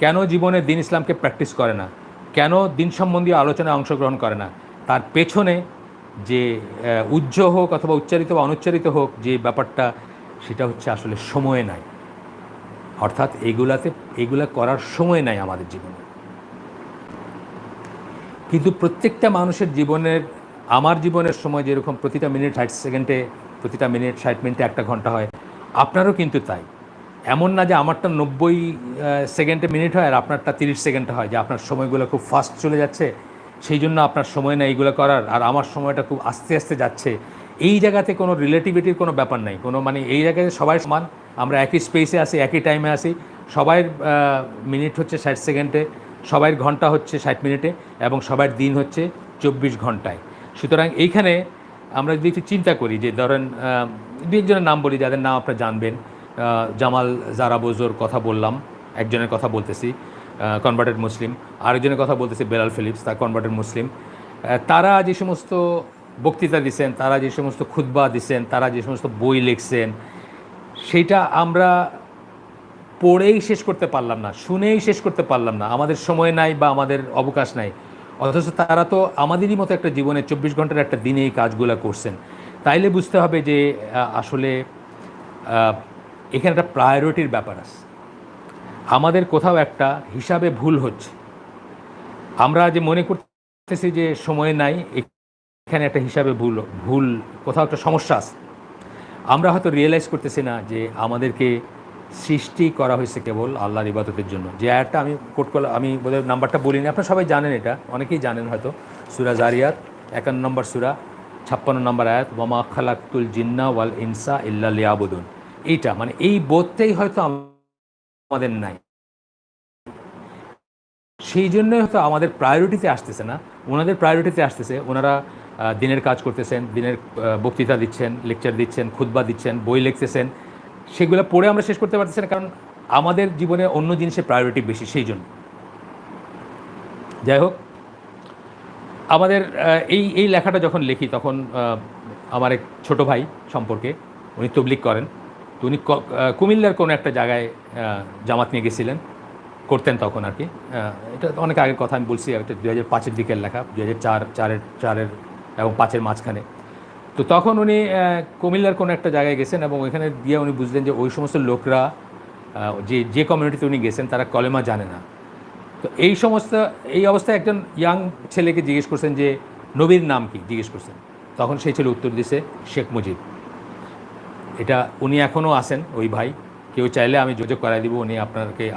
কেন জীবনে দিন ইসলামকে প্র্যাকটিস করে না, কেন দিন সম্বন্ধীয় আলোচনায় অংশগ্রহণ করে না, তার পেছনে যে হোক অথবা উচ্চারিত বা অনুচ্চারিত হোক যে ব্যাপারটা, সেটা হচ্ছে আসলে সময় নাই। অর্থাৎ এগুলা করার সময় নাই আমাদের জীবনে। কিন্তু প্রত্যেকটা মানুষের জীবনের, আমার জীবনের সময় যেরকম প্রতিটা মিনিট 60 সেকেন্ডে, প্রতিটা মিনিট 60 মিনিটে 1 ঘন্টা হয়, আপনারও কিন্তু তাই। এমন না যে আমারটা 90 সেকেন্ডে মিনিট হয় আর আপনারটা 30 সেকেন্ডে হয়, যে আপনার সময়গুলো খুব ফাস্ট চলে যাচ্ছে, সেই জন্য আপনার সময় নেই এইগুলো করার, আর আমার সময়টা খুব আস্তে আস্তে যাচ্ছে। এই জায়গাতে কোনো রিলেটিভিটির কোনো ব্যাপার নাই, কোনো মানে এই জায়গায় সবাই সমান, আমরা একই স্পেসে আসি, একই টাইমে আসি, সবাই মিনিট হচ্ছে 60 সেকেন্ডে, সবাই ঘন্টা হচ্ছে 60 মিনিটে, এবং সবার দিন হচ্ছে 24 ঘন্টায়। সুতরাং এইখানে আমরা যদি একটু চিন্তা করি, যে ধরেন দু একজনের নাম বলি যাদের নাম আপনারা জানবেন। জামাল জারাবোজোর কথা বললাম, একজনের কথা বলতেছি, কনভার্টেড মুসলিম। আরেকজনের কথা বলতেছি বেলাল ফিলিপস, তার কনভার্টেড মুসলিম। তারা যে সমস্ত বক্তৃতা দিচ্ছেন, তারা যে সমস্ত খুতবা দিচ্ছেন, তারা যে সমস্ত বই লিখছেন, সেইটা আমরা পড়েই শেষ করতে পারলাম না, শুনেই শেষ করতে পারলাম না, আমাদের সময় নাই বা আমাদের অবকাশ নাই। অথচ তারা তো আমাদেরই মতো একটা জীবনে 24 ঘন্টার একটা দিনে এই কাজগুলো করছেন। তাইলে বুঝতে হবে যে আসলে এখানে একটা প্রায়োরিটির ব্যাপার আছে। আমাদের কোথাও একটা হিসাবে ভুল হচ্ছে। আমরা যে মনে করতেছি যে সময় নাই, এখানে একটা হিসাবে ভুল কোথাও একটা সমস্যা আছে। আমরা হয়তো রিয়েলাইজ করতেছি না যে আমাদেরকে সৃষ্টি করা হয়েছে কেবল আল্লাহর ইবাদতের জন্য। যে আয়াতটা আমি কোট করলাম, আমি বোধহয় নাম্বারটা বলিনি, আপনারা সবাই জানেন, এটা অনেকেই জানেন হয়তো, সূরা জারিয়াত 51 নম্বর সূরা 56 নম্বর আয়াত, ওয়ামা খালাকতুল জিন্না ওয়াল ইনসা ইল্লা লিয়াবুদুন। এইটা মানে এই বোধটাই হয়তো আমাদের নাই, সেই জন্যই হয়তো আমাদের প্রায়োরিটিতে আসতেছে না, ওনাদের প্রায়োরিটিতে আসতেছে। ওনারা দিনের কাজ করতেছেন, দিনের বক্তৃতা দিচ্ছেন, লেকচার দিচ্ছেন, খুতবা দিচ্ছেন, বই লিখতেছেন, সেগুলো পড়ে আমরা শেষ করতে পারতেছি না, কারণ আমাদের জীবনে অন্য জিনিসের প্রায়োরিটি বেশি, সেই জন্য। যাই হোক, আমাদের এই লেখাটা যখন লিখি, তখন আমার এক ছোটো ভাই সম্পর্কে, উনি তবলিগ করেন, তো উনি কুমিল্লার কোনো একটা জায়গায় জামাত নিয়ে গেছিলেন, করতেন তখন আর কি। এটা অনেক আগের কথা, আমি বলছি, এটা 2005-এর দিকের লেখা, 2004-এর এবং 5-এর মাঝখানে। তো তখন উনি কুমিল্লার কোনো একটা জায়গায় গেছেন, এবং ওইখানে গিয়ে উনি বুঝলেন যে ওই সমস্ত লোকরা, যে কমিউনিটিতে উনি গেছেন, তারা কলেমা জানে না। তো এই অবস্থায় একজন ইয়াং ছেলেকে জিজ্ঞেস করছেন যে নবীর নাম কি, জিজ্ঞেস করছেন। তখন সেই ছেলে উত্তর দিছে শেখ মুজিব। এটা উনি এখনও আছেন, ওই ভাই, কেউ চাইলে আমি যোগাযোগ করাই দিব, উনি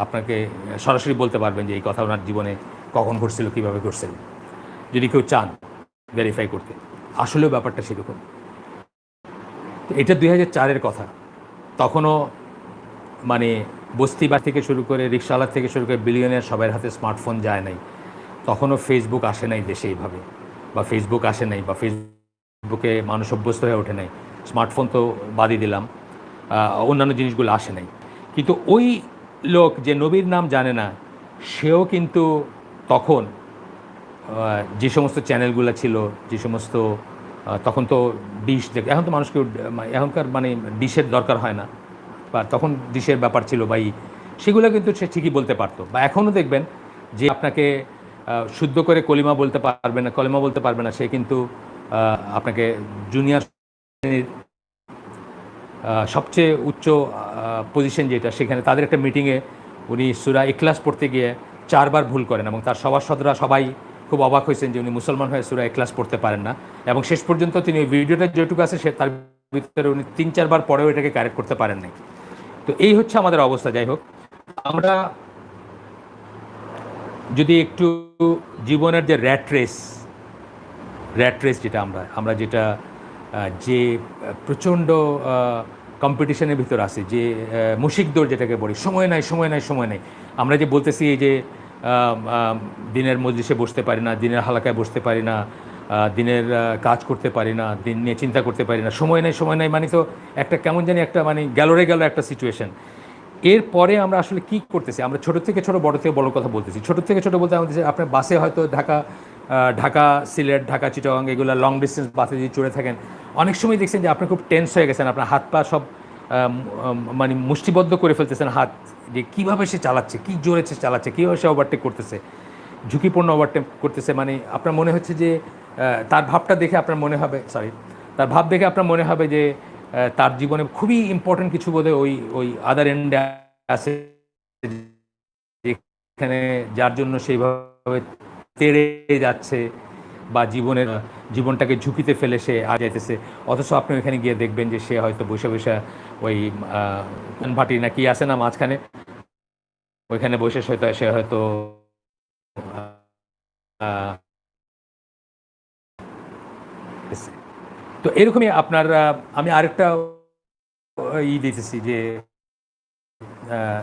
আপনাকে সরাসরি বলতে পারবেন যে এই কথা ওনার জীবনে কখন ঘটছিল, কীভাবে ঘটছিল, যদি কেউ চান ভেরিফাই করতে। আসলেও ব্যাপারটা সেরকম। এটা 2004-এর কথা। তখনও মানে বস্তিবাড়ি থেকে শুরু করে, রিক্সাওয়ালা থেকে শুরু করে বিলিয়নের সবার হাতে স্মার্টফোন যায় নাই। তখনও ফেসবুক আসে নাই দেশে এইভাবে, বা ফেসবুক আসে নাই, বা ফেসবুকে মানুষ অভ্যস্ত হয়ে ওঠে নাই। স্মার্টফোন তো বাদই দিলাম, অন্যান্য জিনিসগুলো আসে নাই। কিন্তু ওই লোক যে নবীর নাম জানে না, সেও কিন্তু তখন যে সমস্ত চ্যানেলগুলো ছিল, যে সমস্ত, তখন তো ডিশ দেখ, এখন তো মানুষকে এখনকার মানে ডিশের দরকার হয় না, বা তখন ডিশের ব্যাপার ছিল বা সেগুলো কিন্তু সে ঠিকই বলতে পারতো। বা এখনও দেখবেন যে আপনাকে শুদ্ধ করে কলিমা বলতে পারবে না, সে কিন্তু আপনাকে জুনিয়র শ্রেণীর সবচেয়ে উচ্চ পজিশন যেটা, সেখানে তাদের একটা মিটিংয়ে উনি সূরা ইখলাস পড়তে গিয়ে 4 বার ভুল করেন, এবং তার সভাসদরা সবাই খুব অবাক হয়েছেন যে উনি মুসলমান হয়ে সূরা ইখলাস পড়তে পারেন না। এবং শেষ পর্যন্ত তিনি ওই ভিডিওটা যেটুকু আছে, সে তার ভিতরে উনি 3-4 বার পরেও এটাকে কারেক্ট করতে পারেন নাই। তো এই হচ্ছে আমাদের অবস্থা। যাই হোক, আমরা যদি একটু জীবনের যে র্যাট রেস যেটা আমরা যেটা যে প্রচণ্ড কম্পিটিশনের ভিতর আছি, যে মুশিক দৌড় যেটাকে বলি, সময় নাই সময় নাই সময় নাই। আমরা যে বলতেছি এই যে দিনের মজলিসে বসতে পারি না, দিনের হালাকায় বসতে পারি না, দিনের কাজ করতে পারি না, দিন নিয়ে চিন্তা করতে পারি না, সময় নাই মানে তো একটা কেমন জানি একটা মানে গ্যালোরে গেল একটা সিচুয়েশন। এরপরে আমরা আসলে কী করতেছি? আমরা ছোটো থেকে ছোটো, বড় থেকে বড় কথা বলতেছি। ছোটো থেকে ছোটো বলতে আমাদের আপনার বাসে হয়তো ঢাকা সিলেট, ঢাকা চিটাগাং এগুলো লং ডিস্টেন্স বাসে যদি চড়ে থাকেন, অনেক সময় দেখছেন যে আপনি খুব টেন্স হয়ে গেছেন, আপনার হাত পা সব মানে মুষ্টিবদ্ধ করে ফেলতেছেন হাত, যে কীভাবে সে চালাচ্ছে, কী জোরে সে চালাচ্ছে, কীভাবে সে ওভারটেক করতেছে, ঝুঁকিপূর্ণ ওভারটেক করতেছে। মানে আপনার মনে হচ্ছে যে তার ভাবটা দেখে আপনার মনে হবে, তার ভাব দেখে আপনার মনে হবে যে তার জীবনে খুবই ইম্পর্টেন্ট কিছু বোধহয় ওই আদার এন্ডে আছে, যেখানে যার জন্য সেইভাবে তেড়ে যাচ্ছে বা জীবনটাকে ঝুঁকিতে ফেলে সে আর যাইতেছে। অথচ আপনি ওইখানে গিয়ে দেখবেন যে সে হয়তো বসে বসে ওই ভাটি না কি আছে না মাঝখানে, ওইখানে বসে সে হয়তো তো এরকমই আপনার আমি আরেকটা দিতেছি যে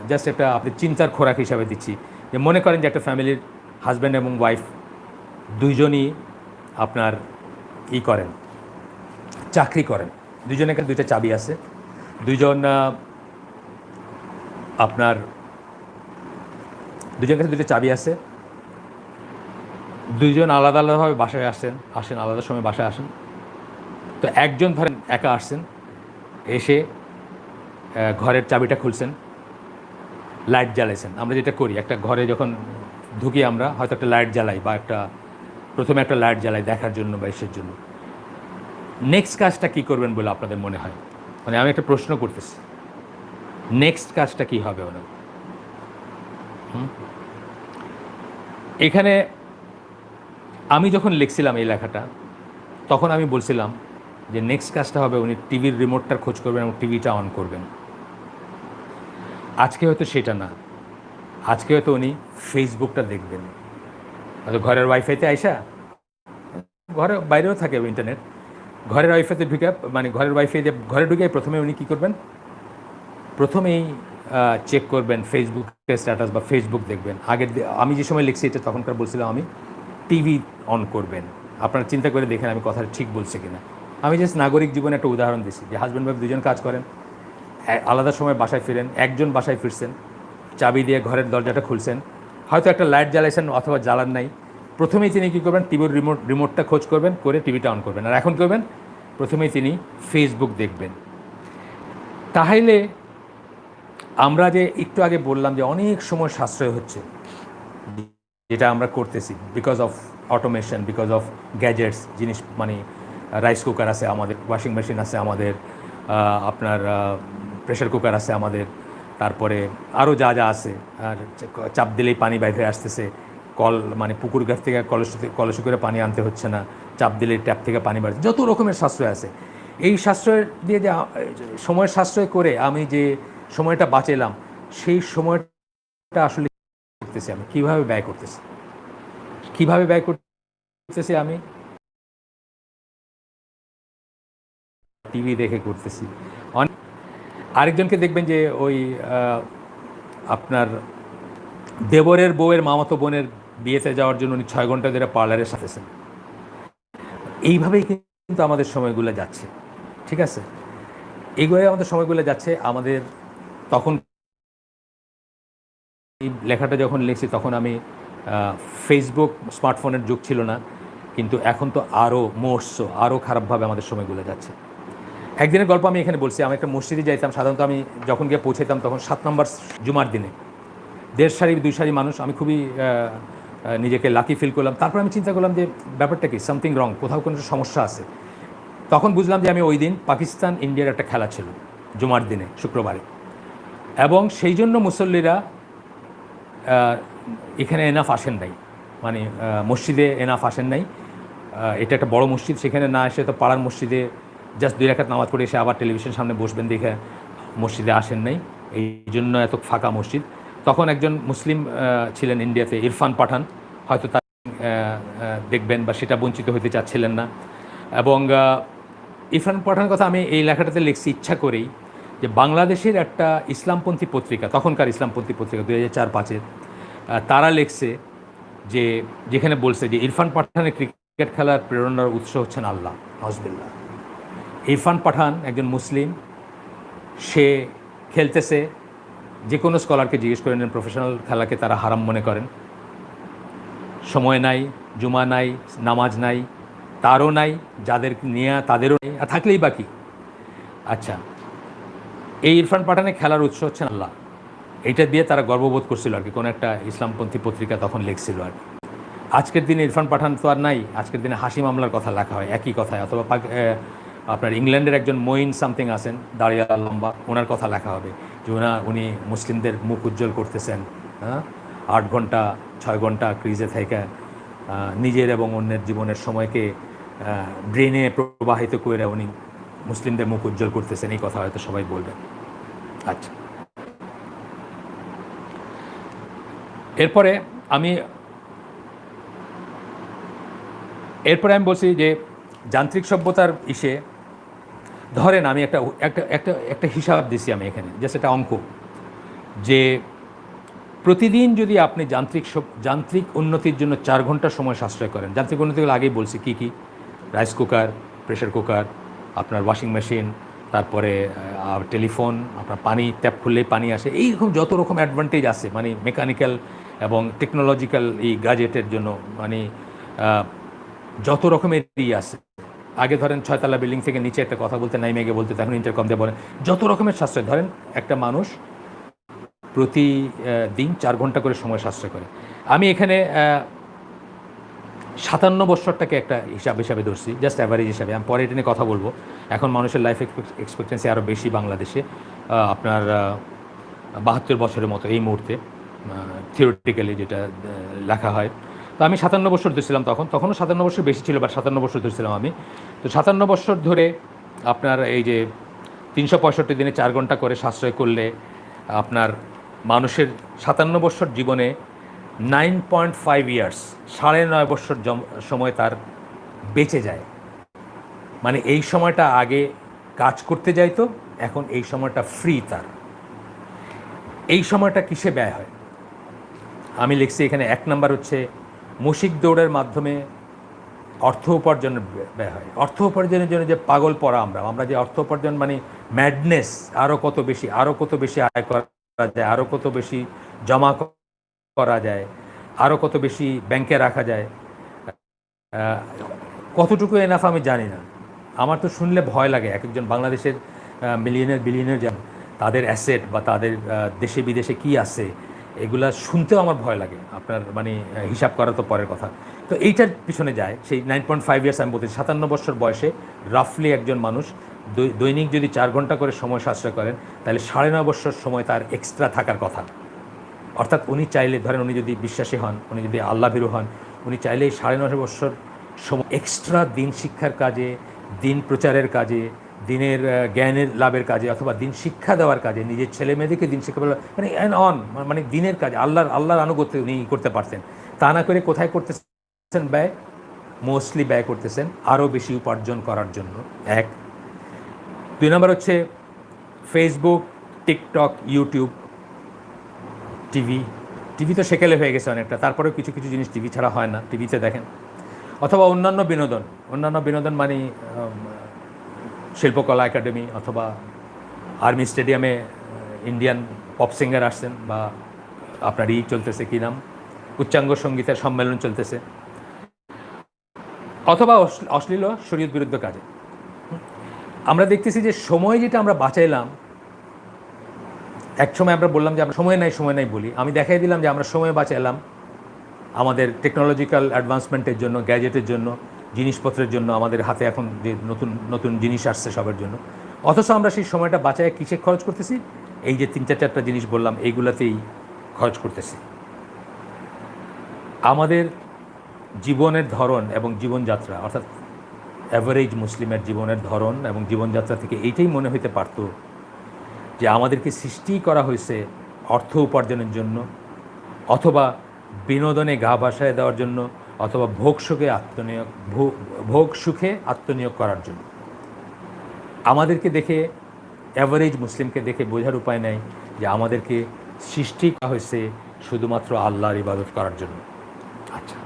জাস্ট একটা আপনি চিন্তার খোরাক হিসাবে দিচ্ছি, যে মনে করেন যে একটা ফ্যামিলির হাজব্যান্ড এবং ওয়াইফ দুইজনই আপনার করেন, চাকরি করেন, দুজনের কাছে দুইটা চাবি আছে, দুজনের কাছে দুইটা চাবি আছে, দুইজন আলাদা আলাদাভাবে বাসায় আসেন আলাদা সময় বাসায় আসেন। তো একজন ধরেন একা আসছেন, এসে ঘরের চাবিটা খুলছেন, লাইট জ্বালাইছেন। আমরা যেটা করি, একটা ঘরে যখন ঢুকি আমরা হয়তো একটা লাইট জ্বালাই বা প্রথমে একটা লাইট জ্বালাই দেখার জন্য বা এসের জন্য। নেক্সট কাজটা কী করবেন বলে আপনাদের মনে হয়? মানে আমি একটা প্রশ্ন করতেছি, নেক্সট কাজটা কী হবে ওনার? এখানে আমি যখন লিখছিলাম এই লেখাটা, তখন আমি বলছিলাম যে নেক্সট কাজটা হবে উনি টিভির রিমোটটার খোঁজ করবেন এবং টিভিটা অন করবেন। আজকে হয়তো সেটা না, আজকে হয়তো উনি ফেসবুকটা দেখবেন। হয়তো ঘরের ওয়াইফাইতে আইসা, ঘরে বাইরেও থাকে ইন্টারনেট, ঘরের ওয়াইফাইতে ঢুকে মানে ঘরের ওয়াইফাই যে ঘরে ঢুকে প্রথমে উনি কী করবেন? প্রথমেই চেক করবেন ফেসবুকের স্ট্যাটাস বা ফেসবুক দেখবেন। আমি যে সময় লিখছি এটা তখনকার বলছিলাম আমি টিভি অন করবেন। আপনারা চিন্তা করে দেখেন আমি কথাটা ঠিক বলছি কিনা। আমি জাস্ট নাগরিক জীবনে একটা উদাহরণ দিচ্ছি যে হাজব্যান্ড ওয়াইফ দুজন কাজ করেন, আলাদা সময় বাসায় ফিরেন, একজন বাসায় ফিরছেন, চাবি দিয়ে ঘরের দরজাটা খুলছেন, হয়তো একটা লাইট জ্বালাইছেন অথবা জ্বালান নাই, প্রথমেই তিনি কী করবেন? টিভির রিমোটটা খোঁজ করবেন, করে টিভিটা অন করবেন। আর এখন করবেন প্রথমেই তিনি ফেসবুক দেখবেন। তাহলে আমরা যে একটু আগে বললাম যে অনেক সময় সাশ্রয় হচ্ছে, যেটা আমরা করতেছি because of automation, because of gadgets জিনিস, মানে রাইস কুকার আছে আমাদের, ওয়াশিং মেশিন আছে আমাদের, আপনার প্রেশার কুকার আছে আমাদের, তারপরে আরও যা যা আছে, আর চাপ দিলেই পানি বাইরে আসতেছে, মানে পুকুর গাছ থেকে কলসে করে পানি আনতে হচ্ছে না, চাপ দিলেই ট্যাপ থেকে পানি বাড়ছে, যত রকমের সাশ্রয় আছে। এই সাশ্রয় দিয়ে যে সময়ের সাশ্রয় করে আমি যে সময়টা বাঁচালাম, সেই সময়টা আসলে করতেছি আমি কীভাবে ব্যয় করতেছি আমি টিভি দেখে করতেছি। আরেকজনকে দেখবেন যে ওই আপনার দেবরের বউয়ের মামাতো বোনের বিয়েতে যাওয়ার জন্য উনি 6 ঘন্টা ধরে পার্লারে সাথেছেন। এইভাবেই কিন্তু আমাদের সময়গুলো যাচ্ছে, ঠিক আছে? এইভাবে আমাদের সময়গুলো যাচ্ছে। আমাদের তখন এই লেখাটা যখন লিখছি তখন আমি ফেসবুক, স্মার্টফোনের যুগ ছিল না, কিন্তু এখন তো আরও খারাপভাবে আমাদের সময়গুলো যাচ্ছে। একদিনের গল্প আমি এখানে বলছি। আমি একটা মসজিদে যাইতাম, সাধারণত আমি যখন গিয়ে পৌঁছাইতাম তখন 7 নম্বর জুমার দিনে 1.5 সারি 2 সারি মানুষ। আমি খুবই নিজেকে লাকি ফিল করলাম। তারপর আমি চিন্তা করলাম যে ব্যাপারটা কি, সামথিং রং, কোথাও কোনো সমস্যা আছে। তখন বুঝলাম যে আমি ওই দিন পাকিস্তান ইন্ডিয়ার একটা খেলা ছিল জুমার দিনে, শুক্রবারে, এবং সেই জন্য মুসল্লিরা এখানে এনাফ আসেন নাই, মানে মসজিদে এনাফ আসেন নাই। এটা একটা বড় মসজিদ, সেখানে না এসে তো পাড়ার মসজিদে জাস্ট 2 রাকাত নামাজ পড়ে এসে আবার টেলিভিশন সামনে বসবেন দেখে মসজিদে আসেন নাই, এই জন্য এত ফাঁকা মসজিদ। তখন একজন মুসলিম ছিলেন ইন্ডিয়াতে, ইরফান পাঠান, হয়তো তার দেখবেন বা সেটা বঞ্চিত হতে চাচ্ছিলেন না। এবং ইরফান পাঠানের কথা আমি এই লেখাটাতে লিখছি ইচ্ছা করেই, যে বাংলাদেশের একটা ইসলামপন্থী পত্রিকা, তখনকার ইসলামপন্থী পত্রিকা 2004-05-এর, তারা লিখছে যে, যেখানে বলছে যে ইরফান পাঠানের ক্রিকেট খেলার প্রেরণার উৎস হচ্ছেন আল্লাহ। হাসবিল্লাহ। ইরফান পাঠান একজন মুসলিম, সে খেলতেছে, যে কোনো স্কলারকে জিজ্ঞেস করে নেন, প্রফেশনাল খেলাকে তারা হারাম মনে করেন। সময় নাই, জুমা নাই, নামাজ নাই, তারও নাই, যাদের নিয়ে তাদেরও নেই, আর থাকলেই বাকি। আচ্ছা, এই ইরফান পাঠানের খেলার উৎস হচ্ছেন আল্লাহ, এইটা দিয়ে তারা গর্ববোধ করছিল আর কি, কোনো একটা ইসলামপন্থী পত্রিকা তখন লিখছিল আর কি। আজকের দিনে ইরফান পাঠান তো আর নাই, আজকের দিনে হাসি মামলার কথা লেখা হয় একই কথায়, অথবা আপনার ইংল্যান্ডের একজন মঈন সামথিং আছেন, দাঁড়িয়ে লম্বা, ওনার কথা লেখা হবে যে উনি মুসলিমদের মুখ উজ্জ্বল করতেছেন, হ্যাঁ, 8 ঘন্টা 6 ঘন্টা ক্রিজে থেকে নিজের এবং অন্যের জীবনের সময়কে ব্রেনে প্রবাহিত করে উনি মুসলিমদের মুখ উজ্জ্বল করতেছেন, এই কথা হয়তো সবাই বলবেন। আচ্ছা, এরপরে আমি বলছি যে যান্ত্রিক সভ্যতার ইসে ধরেন আমি একটা হিসাব দিছি আমি এখানে, জাস্ট একটা অঙ্ক, যে প্রতিদিন যদি আপনি যান্ত্রিক উন্নতির জন্য 4 ঘন্টা সময় সাশ্রয় করেন, যান্ত্রিক উন্নতিগুলো আগেই বলছি কী কী, রাইস কুকার, প্রেশার কুকার, আপনার ওয়াশিং মেশিন, তারপরে টেলিফোন, আপনার পানি ট্যাপ খুললেই পানি আসে, এইরকম যত রকম অ্যাডভান্টেজ আছে, মানে মেকানিক্যাল এবং টেকনোলজিক্যাল এই গ্যাজেটের জন্য, মানে যত রকমের আছে। আগে ধরেন 6 তলা বিল্ডিং থেকে নিচে একটা কথা বলতে নাইমে গিয়ে বলতে, এখন ইন্টারকম দিয়ে বলেন, যত রকমের সাশ্রয়। ধরেন একটা মানুষ প্রতিদিন 4 ঘন্টা করে সময় সাশ্রয় করে। আমি এখানে 57 বছরটাকে একটা হিসাবে ধরছি, জাস্ট অ্যাভারেজ হিসাবে। আমি পরে এটা নিয়ে কথা বলবো। এখন মানুষের লাইফ এক্সপেক্টেন্সি আরও বেশি বাংলাদেশে, আপনার 72 বছরের মতো এই মুহূর্তে, থিওরিটিক্যালি যেটা লেখা হয়। তো আমি 57 বছর ধরছিলাম, তখনও 57 বছর বেশি ছিল, বা 57 বছর ধরছিলাম আমি। তো 57 বছর ধরে আপনার এই যে 365 দিনে 4 ঘন্টা করে সাশ্রয় করলে আপনার মানুষের 57 বছর জীবনে 9.5 ইয়ার্স, 9.5 বছর সময় তার বেঁচে যায়। মানে এই সময়টা আগে কাজ করতে যাইতো, এখন এই সময়টা ফ্রি তার। এই সময়টা কিসে ব্যয় হয়? আমি লিখছি এখানে 1 নাম্বার হচ্ছে মুশিক দৌড়ের মাধ্যমে অর্থ উপার্জনের ব্যয় হয়। অর্থ উপার্জনের জন্য যে পাগল পড়া আমরা যে অর্থ উপার্জন, মানে ম্যাডনেস, আরও কত বেশি আয় করা যায়, আরও কত বেশি জমা করা যায়, আরও কত বেশি ব্যাংকে রাখা যায়, কতটুকু এনাফ আমি জানি না। আমার তো শুনলে ভয় লাগে। একজন বাংলাদেশের বিলিয়নিয়ার যেমন তাদের অ্যাসেট বা তাদের দেশে বিদেশে কি আছে, এগুলা শুনতেও আমার ভয় লাগে। আপনার মানে হিসাব করা তো পরের কথা। তো এইটার পিছনে যায় সেই 9.5 ইয়ার্স। আমি বলতে 57 বছর বয়সে রাফলি একজন মানুষ দৈনিক যদি 4 ঘন্টা করে সময় সাশ্রয় করেন, তাহলে 9.5 বছর সময় তার এক্সট্রা থাকার কথা। অর্থাৎ উনি চাইলে, ধরেন উনি যদি বিশ্বাসী হন, উনি যদি আল্লাহ ভীরু হন, উনি চাইলে 9.5 বছর সময় এক্সট্রা দিন শিক্ষার কাজে, দিন প্রচারের কাজে, দিনের জ্ঞানের লাভের কাজে, অথবা দিন শিক্ষা দেওয়ার কাজে, নিজের ছেলে মেয়েদেরকে দিন শিক্ষা, মানে মানে দিনের কাজে, আল্লাহর আনুগত্য উনি করতে পারতেন। তা না করে কোথায় করতেছেন ব্যয়? মোস্টলি ব্যয় করতেছেন আরও বেশি উপার্জন করার জন্য। 1। 2 নম্বর হচ্ছে ফেসবুক, টিকটক, ইউটিউব, টিভি তো সেকেলে হয়ে গেছে অনেকটা, তারপরেও কিছু কিছু জিনিস টিভি ছাড়া হয় না, টিভিতে দেখেন। অথবা অন্যান্য বিনোদন মানে শিল্পকলা একাডেমি, অথবা আর্মি স্টেডিয়ামে ইন্ডিয়ান পপ সিঙ্গার আসছেন, বা আপনার চলতেছে কী নাম, উচ্চাঙ্গ সঙ্গীতের সম্মেলন চলতেছে, অথবা অশ্লীল শরীয়ত বিরুদ্ধ কাজে। আমরা দেখতেছি যে সময় যেটা আমরা বাঁচাইলাম, এক সময় আমরা বললাম যে আমরা সময় নাই বলি, আমি দেখাই দিলাম যে আমরা সময় বাঁচাইলাম আমাদের টেকনোলজিক্যাল অ্যাডভান্সমেন্টের জন্য, গ্যাজেটের জন্য, জিনিসপত্রের জন্য, আমাদের হাতে এখন যে নতুন নতুন জিনিস আসছে সবার জন্য। অথচ আমরা সেই সময়টা বাঁচায় কিসে খরচ করতেছি? এই যে 3-4টা জিনিস বললাম, এইগুলাতেই খরচ করতেছি। আমাদের জীবনের ধরন এবং জীবনযাত্রা, অর্থাৎ অ্যাভারেজ মুসলিমের জীবনের ধরন এবং জীবনযাত্রা থেকে এইটাই মনে হইতে পারত যে আমাদেরকে সৃষ্টি করা হয়েছে অর্থ উপার্জনের জন্য, অথবা বিনোদনে গা ভাসায় দেওয়ার জন্য, অথবা ভোগ সুখে আত্মনিয়োগ করার জন্য। আমাদেরকে দেখে অ্যাভারেজ মুসলিমকে দেখে বোঝার উপায় নেই যে আমাদেরকে সৃষ্টি করা হয়েছে শুধুমাত্র আল্লাহর ইবাদত করার জন্য। আচ্ছা,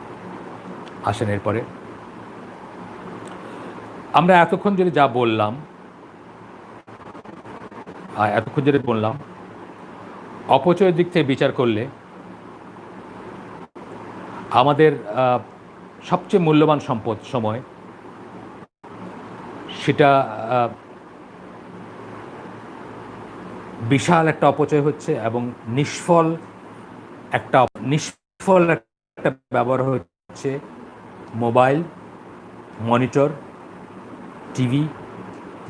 আসেন এরপরে আমরা এতক্ষণ ধরে যা বললাম, অপচয়ের দিক থেকে বিচার করলে আমাদের সবচেয়ে মূল্যবান সম্পদ সময়, সেটা বিশাল একটা অপচয় হচ্ছে এবং নিষ্ফল একটা ব্যবহার হচ্ছে মোবাইল, মনিটর, টিভি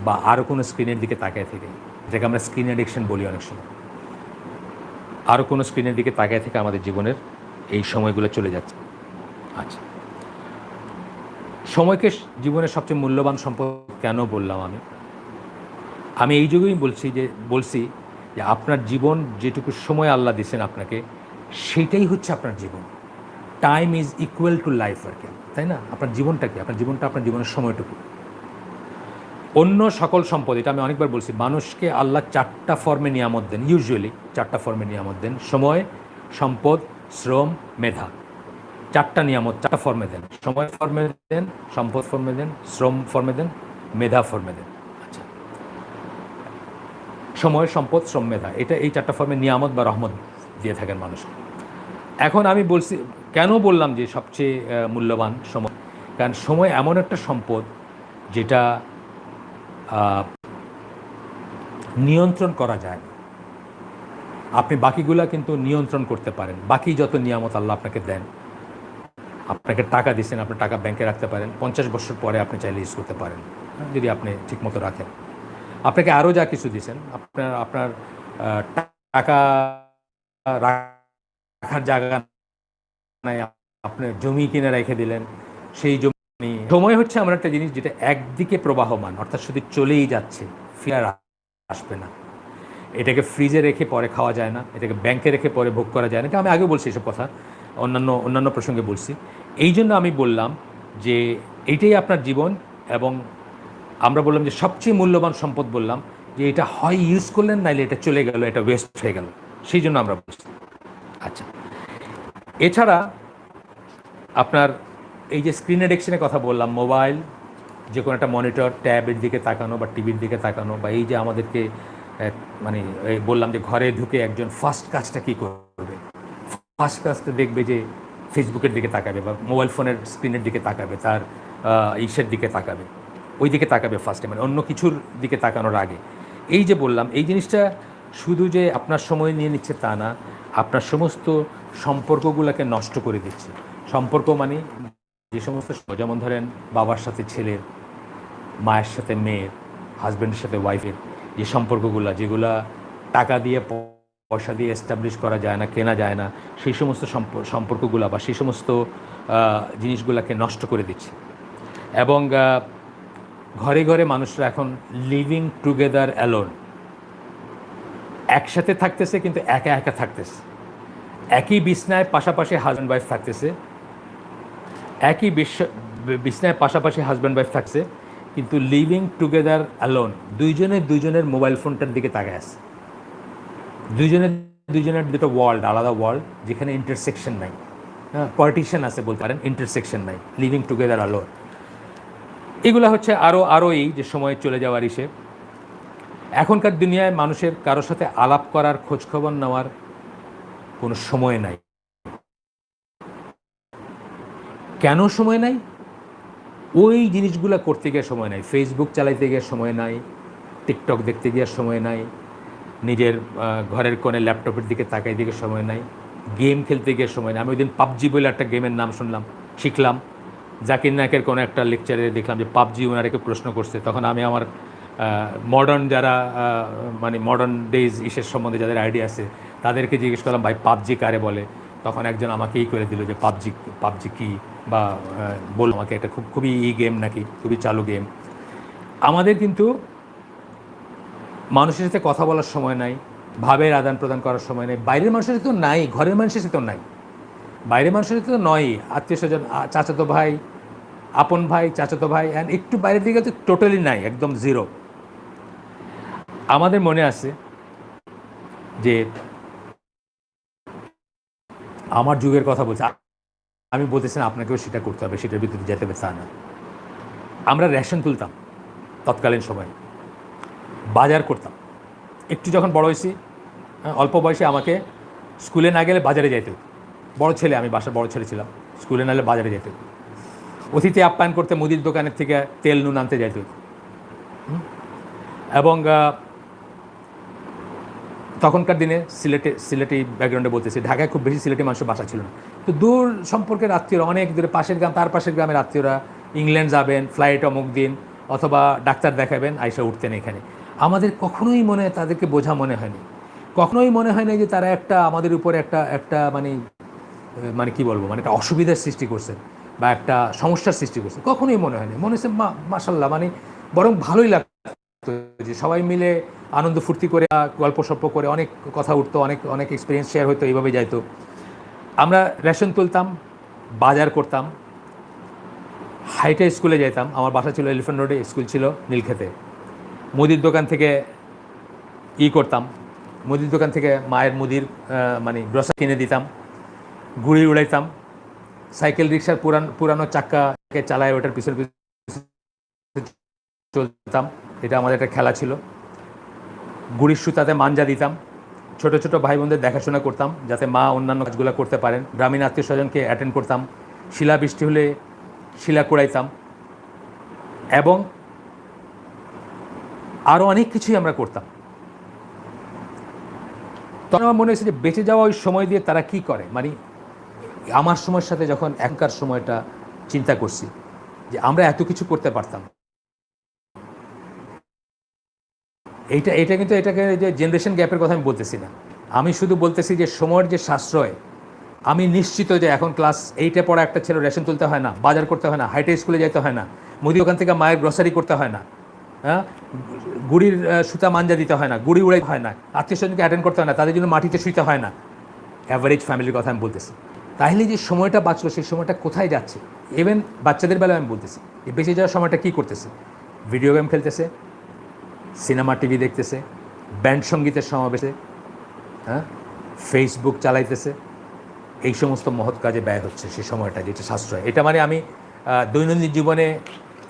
বা আরও কোনো স্ক্রিনের দিকে তাকিয়ে থেকে, যেটাকে আমরা স্ক্রিন অ্যাডিকশন বলি অনেক সময়। আরও কোনো স্ক্রিনের দিকে তাকিয়ে থেকে আমাদের জীবনের এই সময়গুলো চলে যাচ্ছে। আচ্ছা, সময়কে জীবনের সবচেয়ে মূল্যবান সম্পদ কেন বললাম আমি এই যুগেই বলছি যে আপনার জীবন যেটুকু সময় আল্লাহ দিয়েছেন আপনাকে, সেটাই হচ্ছে আপনার জীবন। Time is equal to life আর কি, তাই না? আপনার জীবনটা কি? আপনার জীবনটা আপনার জীবনের সময়টুকু। অন্য সকল সম্পদ, এটা আমি অনেকবার বলছি, মানুষকে আল্লাহ 4টা ফর্মে নিয়ামত দেন, ইউজুয়ালি 4টা ফর্মে নিয়ামত দেন: সময়, সম্পদ, শ্রম, মেধা। 4টা নিয়ামত 4টা ফর্মে দেন। সময় ফর্মে দেন, সম্পদ ফর্মে দেন, শ্রম ফর্মে দেন, মেধা ফর্মে দেন। আচ্ছা, সময়, সম্পদ, শ্রম, মেধা, এটা এই 4টা ফর্মে নিয়ামত বা রহমত দিয়ে থাকেন মানুষকে। এখন আমি বলছি, কেন বললাম যে সবচেয়ে মূল্যবান সময়? কারণ সময় এমন একটা সম্পদ যেটা নিয়ন্ত্রণ করা যায় না। আপনি বাকিগুলা কিন্তু নিয়ন্ত্রণ করতে পারেন। বাকি যত নিয়ামত আল্লাহ আপনাকে দেন, আপনাকে টাকা দিচ্ছেন, আপনি টাকা ব্যাংকে রাখতে পারেন, 50 বছর পরে আপনি চাইলে ইউজ করতে পারেন যদি আপনি ঠিকমতো রাখেন। আপনাকে আরও যা কিছু দিচ্ছেন, আপনার টাকা রাখার জায়গা নাই, আপনি জমি কিনে রেখে দিলেন, সেই জমি। সময় হচ্ছে এমন একটা জিনিস যেটা একদিকে প্রবাহমান, অর্থাৎ শুধু চলেই যাচ্ছে, ফিরে আসবে না। এটাকে ফ্রিজে রেখে পরে খাওয়া যায় না, এটাকে ব্যাংকে রেখে পরে ভোগ করা যায় না। এটা আমি আগে বলছি এসব কথা, অন্যান্য প্রসঙ্গে বলছি। এই জন্য আমি বললাম যে এইটাই আপনার জীবন, এবং আমরা বললাম যে সবচেয়ে মূল্যবান সম্পদ বললাম যে এটা হয় ইউজ করলেন, নাইলে এটা চলে গেল, এটা ওয়েস্ট হয়ে গেল, সেই জন্য আমরা বলছি। আচ্ছা, এছাড়া আপনার এই যে স্ক্রিন অ্যাডিকশনের কথা বললাম, মোবাইল, যে কোনো একটা মনিটর, ট্যাবের দিকে তাকানো বা টিভির দিকে তাকানো, বা এই যে আমাদেরকে মানে বললাম যে ঘরে ঢুকে একজন ফার্স্ট কাজটা কী করবে? ফার্স্ট কাজটা দেখবে যে ফেসবুকের দিকে তাকাবে বা মোবাইল ফোনের স্ক্রিনের দিকে তাকাবে, তার ইসের দিকে তাকাবে, ওই দিকে তাকাবে ফার্স্টে, মানে অন্য কিছুর দিকে তাকানোর আগে। এই যে বললাম, এই জিনিসটা শুধু যে আপনার সময় নিয়ে নিচ্ছে তা না, আপনার সমস্ত সম্পর্কগুলোকে নষ্ট করে দিচ্ছে। সম্পর্ক মানে যে সমস্ত, যেমন ধরেন বাবার সাথে ছেলের, মায়ের সাথে মেয়ের, হাজব্যান্ডের সাথে ওয়াইফের যে সম্পর্কগুলো, যেগুলা টাকা দিয়ে পয়সা দিয়ে এস্টাবলিশ করা যায় না, কেনা যায় না, সেই সমস্ত সম্পর্কগুলো বা সেই সমস্ত জিনিসগুলোকে নষ্ট করে দিচ্ছে। এবং ঘরে ঘরে মানুষরা এখন লিভিং টুগেদার অ্যালোন, একসাথে থাকতেছে কিন্তু একা একা থাকতেছে। একই বিছনায় পাশাপাশি হাজব্যান্ড ওয়াইফ থাকতেছে, একই বিছনায় পাশাপাশি হাজব্যান্ড ওয়াইফ থাকছে, কিন্তু লিভিং টুগেদার অ্যালোন, দুইজনের মোবাইল ফোনটার দিকে তাকায় আছে। দুইজনের দুটো ওয়ার্ল্ড, আলাদা ওয়ার্ল্ড, যেখানে ইন্টারসেকশন নাই, হ্যাঁ, পার্টিশন আছে বলতে পারেন, ইন্টারসেকশন নাই, লিভিং টুগেদার অ্যালোন। এগুলো হচ্ছে আরও এই যে সময় চলে যাওয়ার হিসেব। এখনকার দুনিয়ায় মানুষের কারোর সাথে আলাপ করার, খোঁজখবর নেওয়ার কোনো সময় নাই। কেন সময় নাই? ওই জিনিসগুলো করতে গিয়ে সময় নাই, ফেসবুক চালাইতে গিয়ে সময় নাই, টিকটক দেখতে গিয়ে সময় নাই, নিজের ঘরের কোণে ল্যাপটপের দিকে তাকাই দিকে সময় নাই, গেম খেলতে গিয়ে সময় নাই। আমি ওই দিন পাবজি বলে একটা গেমের নাম শিখলাম। জাকির নায়কের কোনো একটা লেকচারে দেখলাম যে পাবজি ওনারাকে প্রশ্ন করছে। তখন আমি আমার মডার্ন যারা মানে মডার্ন ডেজ ইসের সম্বন্ধে যাদের আইডিয়া আছে তাদেরকে জিজ্ঞেস করলাম, ভাই পাবজি কারে বলে? তখন একজন আমাকেই করে দিল যে পাবজি কী, বা বলল আমাকে এটা খুবই গেম নাকি, খুবই চালু গেম। আমাদের কিন্তু মানুষের সাথে কথা বলার সময় নাই, ভাবের আদান প্রদান করার সময় নেই। বাইরের মানুষের সাথে তো নাই, ঘরের মানুষের সাথে তো নাই, বাইরের মানুষের সাথে তো নয়, আত্মীয় স্বজন, চাচাতো ভাই, আপন ভাই, চাচাতো ভাই, অ্যান্ড একটু বাইরের দিকে তো টোটালি নাই, একদম জিরো। আমাদের মনে আছে যে আমার যুগের কথা বলছে, আমি বলতেছি না আপনাকেও সেটা করতে হবে, সেটার ভিতরে যেতে হবে তা না। আমরা রেশন তুলতাম তৎকালীন সময়ে, বাজার করতাম। একটু যখন বড় হয়েছি, অল্প বয়সে আমাকে স্কুলে না গেলে বাজারে যাইতে হতো। বড় ছেলে, আমি বাসার বড় ছেলে ছিলাম, স্কুলে না গেলে বাজারে যেতে হতো। অতিথি আপ্যায়ন করতে মুদির দোকানের থেকে তেল নুন আনতে যাইতে হতো। এবং তখনকার দিনে সিলেটি ব্যাকগ্রাউন্ডে বলতেছি, ঢাকায় খুব বেশি সিলেটি মানুষের বাসা ছিল না। তো দূর সম্পর্কের আত্মীয়রা, অনেক দূরে, পাশের গ্রাম, তার পাশের গ্রামের আত্মীয়রা ইংল্যান্ড যাবেন, ফ্লাইট অমুক দিন, অথবা ডাক্তার দেখাবেন, আইসা উঠতেন এখানে। আমাদের কখনোই মনে হয় তাদেরকে বোঝা মনে হয়নি, কখনোই মনে হয় না যে তারা একটা আমাদের উপরে একটা মানে কি বলবো, মানে একটা অসুবিধার সৃষ্টি করছেন বা একটা সমস্যার সৃষ্টি করছে, কখনোই মনে হয়নি। মনে হচ্ছে মাশাল্লাহ, মানে বরং ভালোই লাগতো যে সবাই মিলে আনন্দ ফুর্তি করে, গল্প সল্প করে অনেক কথা উঠতো, অনেক অনেক এক্সপিরিয়েন্স শেয়ার হতো, এইভাবে যাইতো। আমরা রেশন তুলতাম, বাজার করতাম, হাইটে স্কুলে যেতাম। আমার বাসা ছিল এলিফ্যান্ট রোডে, স্কুল ছিল নীলক্ষেতে। মুদির দোকান থেকে করতাম, মুদির দোকান থেকে মায়ের মুদির মানে গ্রসারি কিনে দিতাম, ঘুড়ি উড়াইতাম, সাইকেল রিক্সার পুরানো চাক্কাকে চালায় ওটার পিছনে চলতাম। এটা আমাদের একটা খেলা ছিল। গুড়ির সুতাতে মাঞ্জা দিতাম, ছোট ছোট ভাই বোনদের দেখাশোনা করতাম যাতে মা অন্যান্য কাজগুলো করতে পারেন। গ্রামীণ আত্মীয় স্বজনকে অ্যাটেন্ড করতাম, শিলা বৃষ্টি হলে শিলা কুড়াইতাম, এবং আরও অনেক কিছুই আমরা করতাম। তখন আমার মনে হয়েছে যে বেঁচে যাওয়া ওই সময় দিয়ে তারা কি করে, মানে আমার সময়ের সাথে যখন এখনকার সময়টা চিন্তা করছি যে আমরা এত কিছু করতে পারতাম। এটাকে যে জেনারেশন গ্যাপের কথা আমি বলতেছি না, আমি শুধু বলতেছি যে সময়ের যে সাশ্রয়। আমি নিশ্চিত যে এখন ক্লাস 8-এ পড়া একটা ছেলে রেশন তুলতে হয় না, বাজার করতে হয় না, হাইটে স্কুলে যেতে হয় না, মুদি ওখান থেকে মায়ের গ্রসারি করতে হয় না, হ্যাঁ, গুড়ির সুতা মাঞ্জা দিতে হয় না, গুড়ি উড়াই হয় না, আত্মীয় স্বজনকে অ্যাটেন্ড করতে হয় না, তাদের জন্য মাটিতে শুইতে হয় না। অ্যাভারেজ ফ্যামিলির কথা আমি বলতেছি। তাহলে যে সময়টা বাঁচলো, সেই সময়টা কোথায় যাচ্ছে? ইভেন বাচ্চাদের বেলায় আমি বলতেছি, এই বেঁচে যাওয়ার সময়টা কী করতেছে? ভিডিও গেম খেলতেছে, সিনেমা টিভি দেখতেছে, ব্যান্ড সঙ্গীতের সমাবেশে, হ্যাঁ, ফেসবুক চালাইতেছে। এই সমস্ত মহৎ কাজে ব্যয় হচ্ছে সেই সময়টা, যেটা সাশ্রয়। এটা মানে আমি দৈনন্দিন জীবনে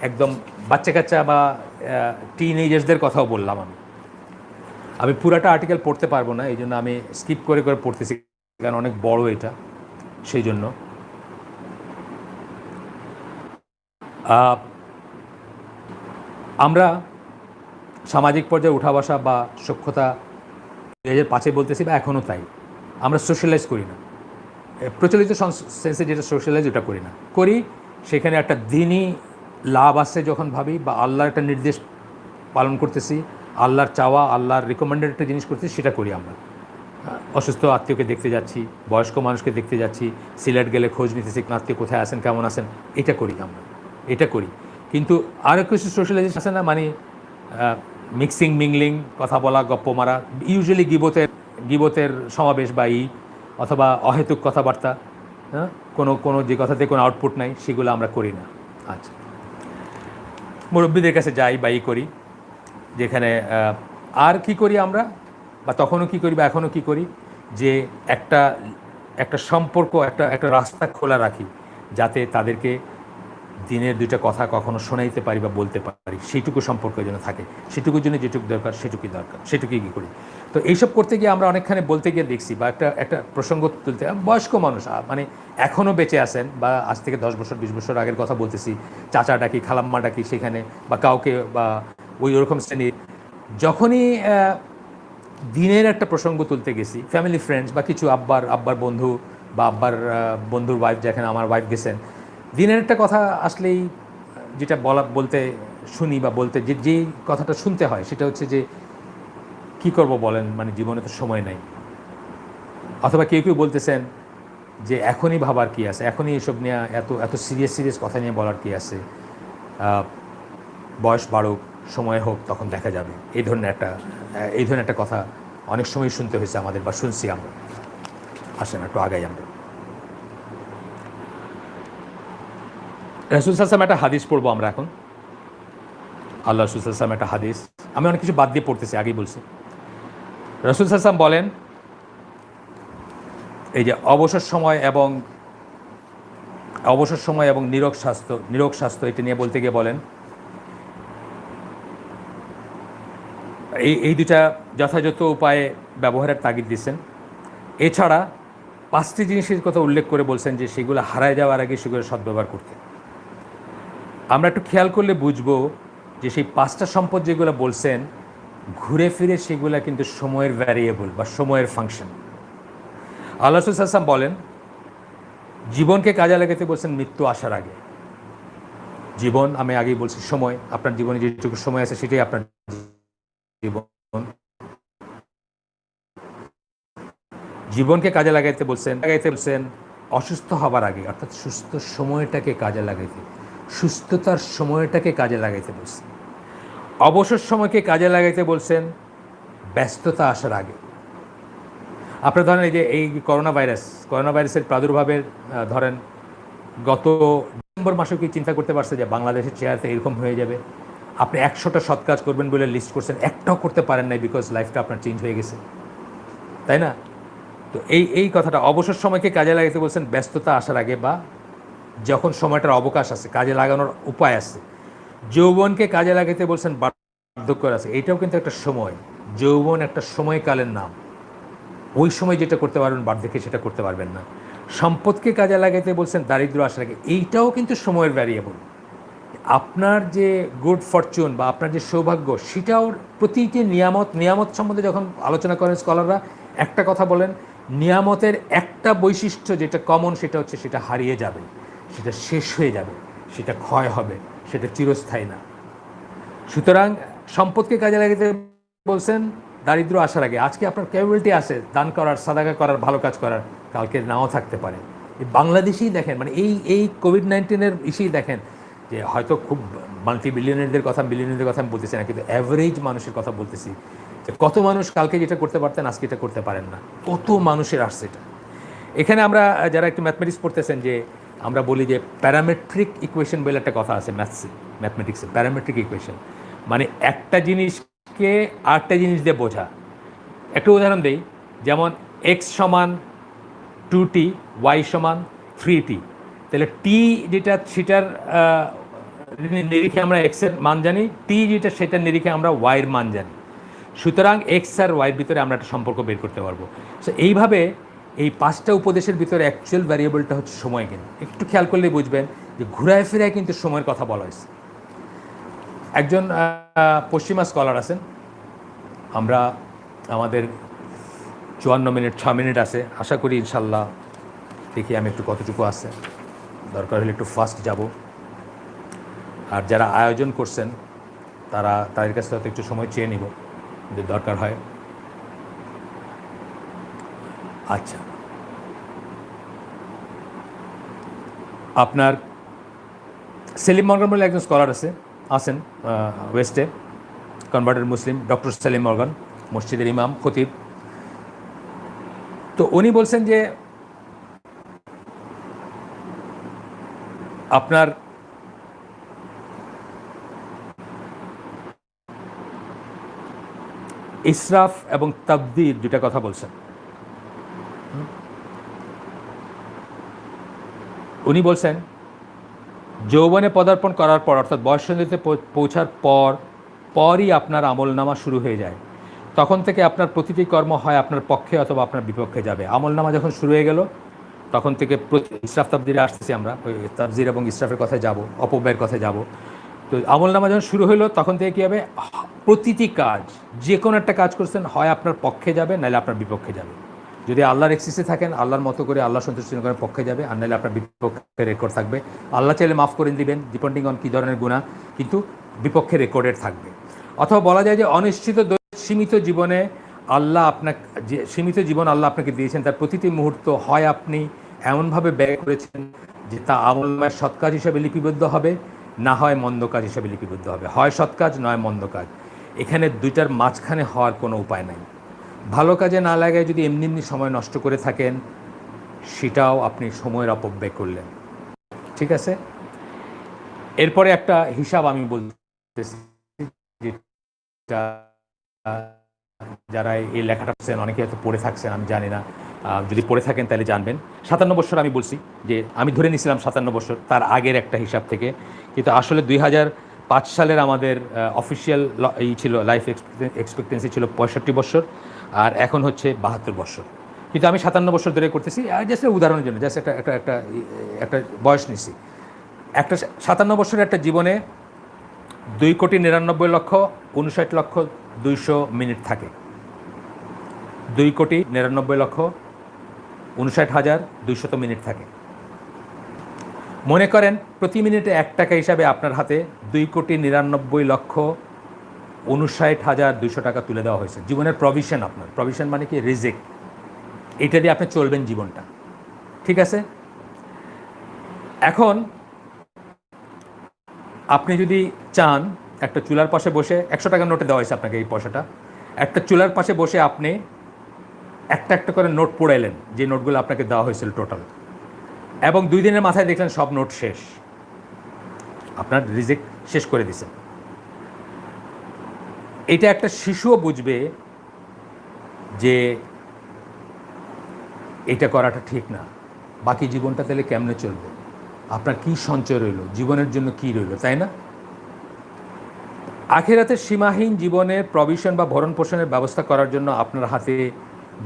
একদম বাচ্চা কাচ্চা বা টিনেজার্সদের কথাও বললাম। আমি পুরাটা আর্টিকেল পড়তে পারবো না, এই জন্য আমি স্কিপ করে করে পড়তেছি, কারণ অনেক বড় এটা। সেই জন্য আমরা সামাজিক পর্যায়ে উঠা বসা বা সখ্যতা 2005-এ বলতেছি, বা এখনও তাই, আমরা সোশ্যালাইজ করি না। প্রচলিত সেন্সে যেটা সোশ্যালাইজ, ওটা করি না। করি সেখানে একটা দিনই লাভ আসছে যখন ভাবি, বা আল্লাহর একটা নির্দেশ পালন করতেছি, আল্লাহর চাওয়া, আল্লাহর রিকমেন্ডেড একটা জিনিস করতেছি, সেটা করি আমরা। অসুস্থ আত্মীয়কে দেখতে যাচ্ছি, বয়স্ক মানুষকে দেখতে যাচ্ছি, সিলেট গেলে খোঁজ নিতেছি আত্মীয় কোথায় আছেন, কেমন আছেন, এটা করি আমরা, এটা করি। কিন্তু আরও কিছু সোশ্যালাইজেশন আছে না, মানে মিক্সিং মিংলিং, কথা বলা, গপ্প মারা, ইউজুয়ালি গিবতের সমাবেশ বা অথবা অহেতুক কথাবার্তা, হ্যাঁ, কোনো যে কথাতে কোনো আউটপুট নাই, সেগুলো আমরা করি না। আচ্ছা, মুরব্বীদের কাছে যাই বা করি, যেখানে আর কি করি আমরা, বা তখনও কী করি বা এখনও কী করি, যে একটা সম্পর্ক, একটা রাস্তা খোলা রাখি, যাতে তাদেরকে দিনের দুইটা কথা কখনো শোনাইতে পারি বা বলতে পারি, সেইটুকু সম্পর্ক যেন থাকে, সেটুকুর জন্য যেটুকু দরকার সেটুকুই কী করি। তো এইসব করতে গিয়ে আমরা অনেকখানে বলতে গিয়ে দেখছি, বা একটা প্রসঙ্গ তুলতে, বয়স্ক মানুষ মানে এখনও বেঁচে আছেন, বা আজ থেকে 10 বছর 20 বছর আগের কথা বলতেছি, চাচা ডাকি, খালাম্মা ডাকি সেখানে, বা কাউকে বা ওরকম শ্রেণীর, যখনই দিনের একটা প্রসঙ্গ তুলতে গেছি, ফ্যামিলি ফ্রেন্ডস বা কিছু আব্বার বন্ধু বা আব্বার বন্ধুর ওয়াইফ, যেখানে আমার ওয়াইফ গেছেন, দিনের একটা কথা আসলেই যেটা বলতে শুনি বা বলতে যেই কথাটা শুনতে হয়, সেটা হচ্ছে যে কি করব বলেন, মানে জীবনে তো সময় নাই। অথবা কেউ বলতেছেন যে এখনই ভাবার কি আছে, এখনই এসব নিয়ে এত সিরিয়াস কথা নিয়ে বলার কি আছে, বয়স বাড়ুক, সময় হোক, তখন দেখা যাবে। এই ধরনের একটা কথা অনেক সময় শুনতে হয়েছে আমাদের, বা শুনছি আমরা। আসেন একটু আগাই আমরা। রাসূল সাল্লাল্লাহু আলাইহি ওয়াসাল্লাম একটা হাদিস পড়বো আমরা এখন। আল্লাহ রাসূল সাল্লাল্লাহু আলাইহি ওয়াসাল্লাম একটা হাদিস আমি অনেক কিছু বাদ দিয়ে পড়তেছি, আগেই বলছি। রাসূল সাল্লাল্লাহু আলাইহি ওয়াসাল্লাম বলেন এই যে অবসর সময় এবং নিরোগ স্বাস্থ্য এটা নিয়ে বলতে গিয়ে বলেন এই দুটা যথাযথ উপায়ে ব্যবহারের তাগিদ দিচ্ছেন। এছাড়া 5টি জিনিসের কথা উল্লেখ করে বলছেন যে সেগুলো হারায় যাওয়ার আগে সেগুলো সদ্ব্যবহার করতে। আমরা একটু খেয়াল করলে বুঝবো যে সেই 5টা সম্পদ যেগুলো বলছেন ঘুরে ফিরে সেগুলো কিন্তু সময়ের ভ্যারিয়েবল বা সময়ের ফাংশন। আল্লাহ রাসূল সাল্লাল্লাহু আলাইহি ওয়াসাল্লাম বলেন জীবনকে কাজে লাগাতে বলছেন মৃত্যু আসার আগে। জীবন, আমি আগেই বলছি, সময়, আপনার জীবনে যেটুকু সময় আছে সেটাই আপনার জীবন। জীবনকে কাজে লাগাইতে বলছেন অসুস্থ হবার আগে, অর্থাৎ সুস্থতার সময়টাকে কাজে লাগাইতে বলছেন। অবসর সময়কে কাজে লাগাইতে বলছেন ব্যস্ততা আসার আগে। আপনার ধরেন এই করোনা ভাইরাসের প্রাদুর্ভাবের ধরেন গত ডিসেম্বর মাসেও কি চিন্তা করতে পারছে যে বাংলাদেশের চেহারাতে এরকম হয়ে যাবে? আপনি 100টা সৎ কাজ করবেন বলে লিস্ট করছেন, একটাও করতে পারেন নাই, বিকজ লাইফটা আপনার চেঞ্জ হয়ে গেছে, তাই না? তো এই কথাটা অবসর সময়কে কাজে লাগাইতে বলছেন ব্যস্ততা আসার আগে, বা যখন সময়টার অবকাশ আছে, কাজে লাগানোর উপায় আছে। যৌবনকে কাজে লাগাইতে বলছেন বার্ধক্য আছে, এইটাও কিন্তু একটা সময়। যৌবন একটা সময়কালের নাম, ওই সময় যেটা করতে পারবেন বার্ধক্যে সেটা করতে পারবেন না। সম্পদকে কাজে লাগাইতে বলছেন দারিদ্র আসার আগে, এইটাও কিন্তু সময়ের ভ্যারিয়েবল। আপনার যে গুড ফরচুন বা আপনার যে সৌভাগ্য, সেটাও প্রতিটি নিয়ামত সম্বন্ধে যখন আলোচনা করেন স্কলাররা একটা কথা বলেন, নিয়ামতের একটা বৈশিষ্ট্য যেটা কমন, সেটা হচ্ছে সেটা হারিয়ে যাবে, সেটা শেষ হয়ে যাবে, সেটা ক্ষয় হবে, সেটা চিরস্থায়ী না। সুতরাং সম্পদকে কাজে লাগাতে বলছেন দারিদ্র আসার আগে। আজকে আপনার ক্যাপাবিলিটি আছে দান করার, সাদাকা করার, ভালো কাজ করার, কালকে নাও থাকতে পারে। বাংলাদেশেই দেখেন, মানে এই কোভিড-19 ইসেই দেখেন যে হয়তো খুব মিলিয়নিয়ারদের কথা আমি বলতেছি না, কিন্তু অ্যাভারেজ মানুষের কথা বলতেছি যে কত মানুষ কালকে যেটা করতে পারতেন আজকে এটা করতে পারেন না, কত মানুষের আসছে এটা। এখানে আমরা যারা একটু ম্যাথমেটিক্স পড়তেছেন, যে আমরা বলি যে প্যারামেট্রিক ইকুয়েশন বলে একটা কথা আছে ম্যাথমেটিক্সে, প্যারামেট্রিক ইকুয়েশন মানে একটা জিনিসকে আরেকটা জিনিস দিয়ে বোঝা। একটু উদাহরণ দেই, যেমন এক্স সমান 2t, ওয়াই সমান 3t, তাহলে টি যেটা সেটার নিরিখে আমরা এক্সের মান জানি, টি যেটা সেটার নিরিখে আমরা ওয়াইয়ের মান জানি। সুতরাং এক্স আর ওয়াইয়ের ভিতরে আমরা একটা সম্পর্ক বের করতে পারবো। সো এইভাবে এই 5টা উপদেশের ভিতরে অ্যাকচুয়াল ভ্যারিয়েবলটা হচ্ছে সময়। কিন্তু একটু খেয়াল করলেই বুঝবেন যে ঘুরায় ফিরায় কিন্তু সময়ের কথা বলা হয়েছে। একজন পশ্চিমা স্কলার আছেন, আমরা আমাদের 6 মিনিট আছে, আশা করি ইনশাল্লাহ, দেখি আমি একটু কতটুকু আছে, দরকার হলে একটু ফাস্ট যাব। আর যারা আয়োজন করছেন তাদের কাছে হয়তো একটু সময় চেয়ে নিব যদি দরকার হয়। আচ্ছা, আপনার সেলিম মর্গান বলে একজন স্কলার আছেন ওয়েস্টে, কনভার্টেড মুসলিম, ডক্টর সেলিম মর্গান, মসজিদের ইমাম, খতিব। তো উনি বলছেন যে আপনার ইসরাফ এবং তাবদীর দুটা কথা বলছেন। উনি বলছেন যৌবনে পদার্পণ করার পর, অর্থাৎ বয়ঃসন্ধিতে পৌঁছার পরই আপনার আমলনামা শুরু হয়ে যায়। তখন থেকে আপনার প্রতিটি কর্ম হয় আপনার পক্ষে অথবা আপনার বিপক্ষে যাবে। আমলনামা যখন শুরু হয়ে গেল তখন থেকে ইসরাফ তাবদীরে আসতেছি আমরা, ওই তাবদীর এবং ইসরাফের কথায় যাব, অপব্যয়ের কথায় যাব। তো আমলনামা যখন শুরু হলো তখন থেকে কী হবে, প্রতিটি কাজ, যে কোনো একটা কাজ করছেন, হয় আপনার পক্ষে যাবে নাহলে আপনার বিপক্ষে যাবে। যদি আল্লাহর এক্সিসে থাকেন, আল্লাহর মতো করে আল্লাহ সন্তুষ্টি করে পক্ষে যাবে, আর নাহলে আপনার বিপক্ষে রেকর্ড থাকবে। আল্লাহ চাইলে মাফ করে দিবেন ডিপেন্ডিং অন কী ধরনের গুনাহ, কিন্তু বিপক্ষে রেকর্ডেড থাকবে। অথবা বলা যায় যে অনিশ্চিত সীমিত জীবনে সীমিত জীবন আল্লাহ আপনাকে দিয়েছেন, তার প্রতিটি মুহূর্ত হয় আপনি এমনভাবে ব্যয় করেছেন যে তা আমলনামায় সৎ কাজ হিসাবে লিপিবদ্ধ হবে, না হয় মন্দ কাজ হিসাবে লিপিবদ্ধ হবে। হয় সৎ কাজ, নয় মন্দ কাজ। এখানে দুইটার মাঝখানে হওয়ার কোনো উপায় নাই। ভালো কাজে না লাগায় যদি এমনি সময় নষ্ট করে থাকেন, সেটাও আপনি সময়ের অপব্যয় করলেন। ঠিক আছে, এরপরে একটা হিসাব আমি বলতেছি, এটা যারা এই লেখাটা পড়ছেন অনেকে হয়তো পড়ে থাকছেন, আমি জানি না। যদি পড়ে থাকেন তাহলে জানবেন। 57 বছর আমি বলছি যে আমি ধরে নিয়েছিলাম 57 বছর, তার আগের একটা হিসাব থেকে, কিন্তু আসলে 2005 সালের আমাদের অফিসিয়াল এই ছিল লাইফ এক্সপেক্টেন্সি ছিল 65 বছর, আর এখন হচ্ছে 72 বছর। কিন্তু আমি 57 বছর ধরে করতেছি, জাস্ট উদাহরণের জন্য, জাস্ট একটা বয়স নিছি। একটা 57 বছরের একটা জীবনে 2,99,59,200 মিনিট থাকে। 2,99,59,200 মিনিট থাকে। মনে করেন প্রতি মিনিটে 1 টাকা হিসাবে আপনার হাতে 2,99,59,200 টাকা তুলে দেওয়া হয়েছে। জীবনের প্রভিশন, আপনার প্রভিশন মানে কি, রিজিক। এটা দিয়ে আপনি চলবেন জীবনটা, ঠিক আছে? এখন আপনি যদি চান, একটা চুলার পাশে বসে, 100 টাকার নোটে দেওয়া হয়েছে আপনাকে এই পয়সাটা, একটা চুলার পাশে বসে আপনি একটা একটা করে নোট পোড়াইলেন, যে নোটগুলো আপনাকে দেওয়া হয়েছিল টোটাল, এবং 2 দিনের মাথায় দেখলেন সব নোট শেষ, আপনার রিজিক শেষ করে দিছেন। এটা একটা শিশুও বুঝবে যে এটা করাটা ঠিক না। বাকি জীবনটা তাহলে কেমনে চলবে? আপনার কি সঞ্চয় রইল, জীবনের জন্য কি রইল, তাই না? আখিরাতের সীমাহীন জীবনের প্রভিশন বা ভরণ পোষণের ব্যবস্থা করার জন্য আপনার হাতে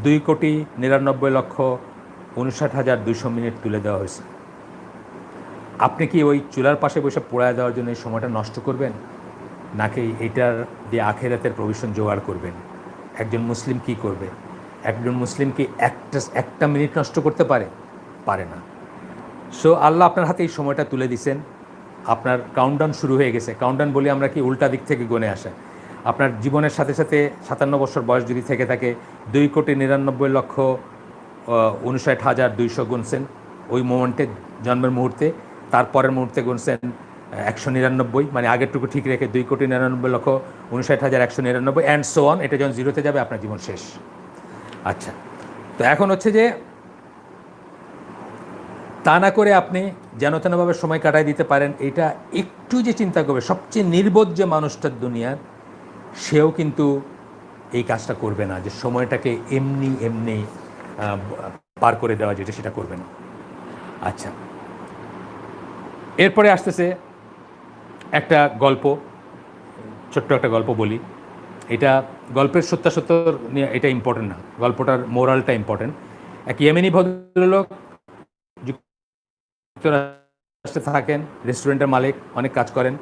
2,99,59,200 মিনিট তুলে দেওয়া হয়েছে। আপনি কি ওই চুলার পাশে বসে পোড়ায় দেওয়ার জন্য এই সময়টা নষ্ট করবেন, নাকি এটার দিয়ে আখিরাতের প্রভিশন জোগাড় করবেন? একজন মুসলিম কি করবে? একজন মুসলিম কি একটা মিনিট নষ্ট করতে পারে? পারে না। সো আল্লাহ আপনার হাতে এই সময়টা তুলে দিছেন, আপনার কাউন্টডাউন শুরু হয়ে গেছে। কাউন্টডাউন বলি আমরা কি, উল্টা দিক থেকে গনে আসে। আপনার জীবনের সাথে সাথে 57 বছর বয়স যদি থেকে থাকে, 2,99,59,200 গুনছেন ওই মোমেন্টে, জন্মের মুহূর্তে। তারপরের মুহূর্তে গুনছেন 199, মানে আগেরটুকু ঠিক রেখে 2,99,59,199 অ্যান্ড সো অন। এটা যখন জিরোতে যাবে আপনার জীবন শেষ। আচ্ছা, তো এখন হচ্ছে যে তা না করে আপনি যেন তেনভাবে সময় কাটাই দিতে পারেন, এটা একটু যে চিন্তা করবে, সবচেয়ে নির্বোধ যে মানুষটার দুনিয়ার, সেও কিন্তু এই কাজটা করবে না, যে সময়টাকে এমনি এমনি পার করে দেওয়া যেটা, সেটা করবে না। আচ্ছা, এরপরে আসতেছে একটা গল্প, ছোট্ট একটা গল্প বলি। এটা গল্পের সত্যাসত্তর নিয়ে এটা ইম্পর্টেন্ট না, গল্পটার মোরালটা ইম্পর্টেন্ট। এক ইয়েমেনি ভদ্রলোক যুক্তরাষ্ট্রে থাকেন, রেস্টুরেন্টের মালিক, অনেক কাজ করেন।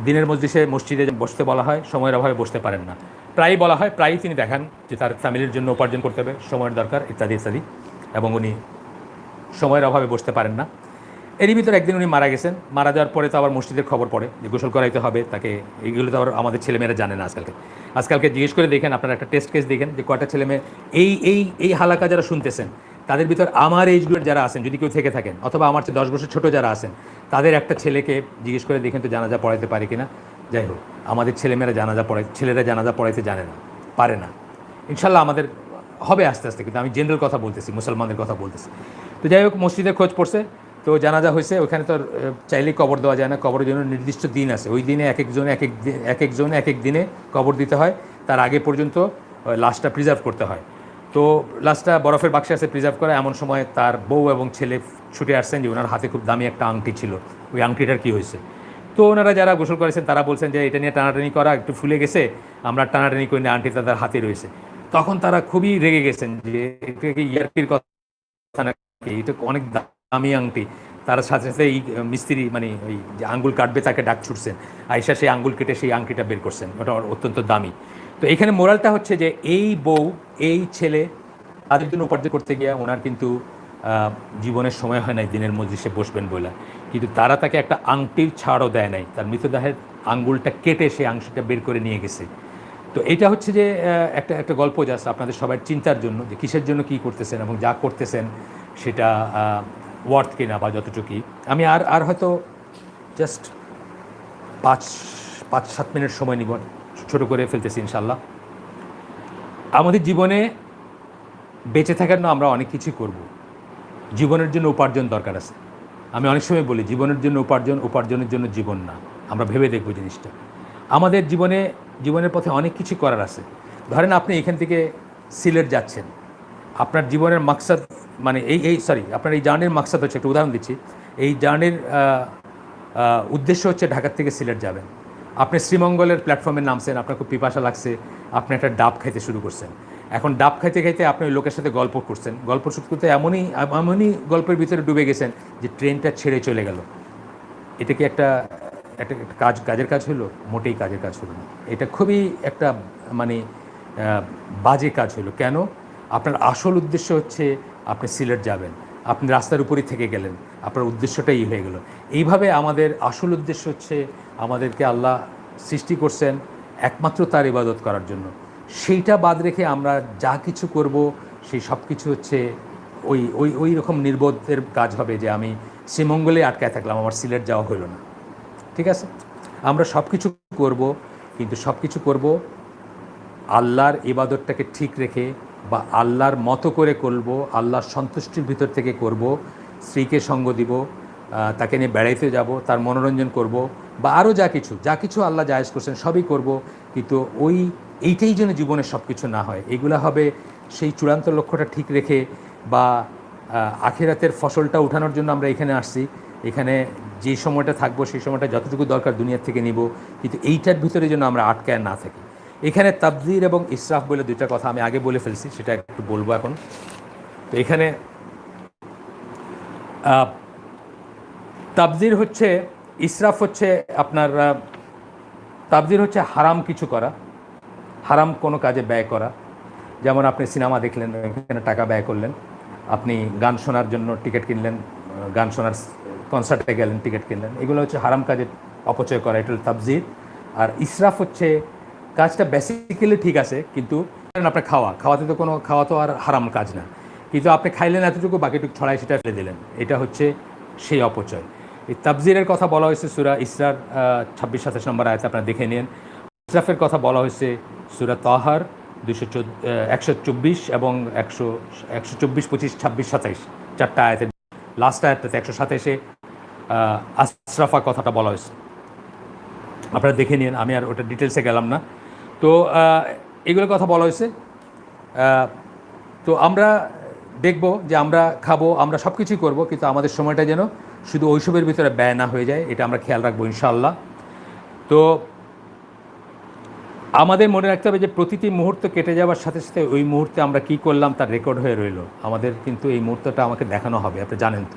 দিনের মসজিদে বসতে বলা হয়, সময়ের অভাবে বসতে পারেন না। প্রায়ই বলা হয়, প্রায়ই তিনি দেখান যে তার ফ্যামিলির জন্য উপার্জন করতে হবে, সময়ের দরকার, ইত্যাদি ইত্যাদি, এবং উনি সময়ের অভাবে বসতে পারেন না। এরই ভিতরে একদিন উনি মারা গেছেন। মারা যাওয়ার পরে তো আবার মসজিদের খবর পড়ে যে গোসল করাইতে হবে তাকে। এইগুলো তো আবার আমাদের ছেলেমেয়েরা জানে না আজকালকে জিজ্ঞেস করে দেখেন, আপনারা একটা টেস্ট কেস দেখেন যে কয়টা ছেলেমেয়ে এই হালাকা যারা শুনতেছেন, তাদের ভিতর আমার এইজ গ্রুপের যারা আছেন, যদি কেউ থেকে থাকেন, অথবা আমার চেয়ে 10 বছর ছোটো যারা আছেন, তাদের একটা ছেলেকে জিজ্ঞেস করে দেখেন তো জানাজা পড়াইতে পারে কিনা। যাই হোক, আমাদের ছেলেরা জানাজা পড়াইতে জানে না, পারে না। ইনশাল্লাহ আমাদের হবে আস্তে আস্তে, কিন্তু আমি জেনারেল কথা বলতেছি, মুসলমানদের কথা বলতেছি। তো যাই হোক, মসজিদের খোঁজ পড়ছে, তো জানাজা হয়েছে। ওখানে তো চাইলেই কবর দেওয়া যায় না, কবরের জন্য নির্দিষ্ট দিন আছে। ওই দিনে এক একজনে এক এক দিনে কবর দিতে হয়। তার আগে পর্যন্ত লাশটা প্রিজার্ভ করতে হয়। তো লাশটা বরফের বাক্সে আছে প্রিজার্ভ করা। এমন সময় তার বউ এবং ছেলে ছুটে আসছেন যে ওনার হাতে খুব দামি একটা আংটি ছিল, ওই আংটিটার কী হয়েছে। তো ওনারা যারা গোসল করেছেন তারা বলছেন যে এটা নিয়ে টানাটানি করা, একটু ফুলে গেছে, আমরা টানাটানি করে নিয়ে আংটি তাদের হাতে রয়েছে। তখন তারা খুবই রেগে গেছেন যে এটা কি ইয়ার্কির কথা নাকি, এটা অনেক দামি আংটি। তার সাথে সাথে এই মিস্ত্রি, মানে ওই যে আঙ্গুল কাটবে তাকে ডাক ছুটছেন, আয়সা সেই আঙ্গুল কেটে সেই আংটিটা বের করছেন, ওটা অত্যন্ত দামি। তো এখানে মোরালটা হচ্ছে যে এই বউ, এই ছেলে, তাদের জন্য উপার্জন করতে গিয়ে ওনার কিন্তু জীবনের সময় হয় নাই দিনের মজলিসে বসবেন বলে, কিন্তু তারা তাকে একটা আংটির ছাড়ও দেয় নাই। তার মৃতদেহের আঙ্গুলটা কেটে সেই আংটিটা বের করে নিয়ে গেছে। তো এটা হচ্ছে যে একটা গল্প জাস্ট আপনাদের সবার চিন্তার জন্য, যে কিসের জন্য কী করতেছেন এবং যা করতেছেন সেটা ওয়ার্থ কিনা বা যতটুকুই। আমি আর হয়তো জাস্ট 5-7 মিনিট সময় নিব, ছোটো করে ফেলতেছি ইনশাল্লাহ। আমাদের জীবনে বেঁচে থাকার জন্য আমরা অনেক কিছুই করব। জীবনের জন্য উপার্জন দরকার আছে। আমি অনেক সময় বলি জীবনের জন্য উপার্জনের জন্য জীবন না। আমরা ভেবে দেখব জিনিসটা। আমাদের জীবনে জীবনের পথে অনেক কিছু করার আছে। ধরেন আপনি এখান থেকে সিলেট যাচ্ছেন, আপনার জীবনের মাকসাদ মানে আপনার এই জার্নির মাকসাদ হচ্ছে, একটা উদাহরণ দিচ্ছি, এই জার্নির উদ্দেশ্য হচ্ছে ঢাকা থেকে সিলেট যাবেন। আপনি শ্রীমঙ্গলের প্ল্যাটফর্মে নামছেন, আপনার খুব পিপাসা লাগছে, আপনি একটা ডাব খাইতে শুরু করছেন। এখন ডাব খাইতে খাইতে আপনি ওই লোকের সাথে গল্প করছেন, গল্প শুরু করতে এমনই গল্পের ভিতরে ডুবে গেছেন যে ট্রেনটা ছেড়ে চলে গেল। এটা কি একটা একটা কাজের কাজ হলো? মোটেই কাজের কাজ হলো না। এটা খুবই একটা মানে বাজে কাজ হলো। কেন? আপনার আসল উদ্দেশ্য হচ্ছে আপনি সিলেট যাবেন, আপনি রাস্তার উপরেই থেকে গেলেন, আপনার উদ্দেশ্যটাই হয়ে গেল। এইভাবে আমাদের আসল উদ্দেশ্য হচ্ছে, আমাদেরকে আল্লাহ সৃষ্টি করছেন একমাত্র তার ইবাদত করার জন্য। সেইটা বাদ রেখে আমরা যা কিছু করব সেই সব কিছু হচ্ছে ওই ওই ওই রকম নির্বোধের কাজ হবে যে আমি শ্রীমঙ্গলে আটকায় থাকলাম, আমার সিলেট যাওয়া হলো না। ঠিক আছে, আমরা সব কিছু করব, কিন্তু সব কিছু করব আল্লাহর ইবাদতটাকে ঠিক রেখে, বা আল্লাহর মতো করে করব, আল্লাহর সন্তুষ্টির ভিতর থেকে করব। স্ত্রীকে সঙ্গ দিব, তাকে নিয়ে বেড়াইতে যাব, তার মনোরঞ্জন করব, বা আরও যা কিছু আল্লাহ জায়েজ করছেন সবই করব। কিন্তু এইটাই যেন জীবনের সব কিছু না হয়। এগুলো হবে সেই চূড়ান্ত লক্ষ্যটা ঠিক রেখে, বা আখিরাতের ফসলটা উঠানোর জন্য আমরা এখানে আসছি। এখানে যে সময়টা থাকবো সেই সময়টা যতটুকু দরকার দুনিয়ার থেকে নিব, কিন্তু এইটার ভিতরে যেন আমরা আটকায় না থাকি। এখানে তাবযির এবং ইসরাফ বলে দুইটা কথা আমি আগে বলে ফেলছি, সেটা একটু বলবো এখন। তো এখানে তাবযির হচ্ছে, ইসরাফ হচ্ছে আপনার তাবযির হচ্ছে হারাম কিছু করা, হারাম কোনো কাজে ব্যয় করা। যেমন আপনি সিনেমা দেখলেন, এখানে টাকা ব্যয় করলেন, আপনি গান শোনার জন্য টিকিট কিনলেন, গান শোনার কনসার্টে গেলেন, টিকিট কিনলেন, এগুলো হচ্ছে হারাম কাজে অপচয় করা, এটা হল তাবযির। আর ইসরাফ হচ্ছে কাজটা বেসিক্যালি ঠিক আছে, কিন্তু আপনার খাওয়া তো আর হারাম কাজ না, কিন্তু আপনি খাইলেন এতটুকু, বাকিটুকু ছড়াই সেটা ফেলে দিলেন, এটা হচ্ছে সেই অপচয়। এই তাবযিরের কথা বলা হয়েছে সূরা ইসরার 26-27 নম্বর আয়াতে, আপনারা দেখে নিন। ইসরাফের কথা বলা হয়েছে সূরা তাহার 124 এবং 124, 25, 26, 27 চারটা আয়াতের লাস্ট আয়াতটাতে 127-এ আসরাফা কথাটা বলা হয়েছে, আপনারা দেখে নিন, আমি আর ওটা ডিটেলসে গেলাম না। তো এগুলোর কথা বলা হয়েছে। তো আমরা দেখব যে আমরা খাবো, আমরা সব কিছুই করবো, কিন্তু আমাদের সময়টা যেন শুধু ওইসবের ভিতরে ব্যয় না হয়ে যায়, এটা আমরা খেয়াল রাখবো ইনশাআল্লাহ। তো আমাদের মনে রাখতে হবে যে প্রতিটি মুহূর্ত কেটে যাওয়ার সাথে সাথে ওই মুহূর্তে আমরা কি করলাম তার রেকর্ড হয়ে রইল। আমাদের কিন্তু এই মুহূর্তটা আমাকে দেখানো হবে, আপনি জানেন তো।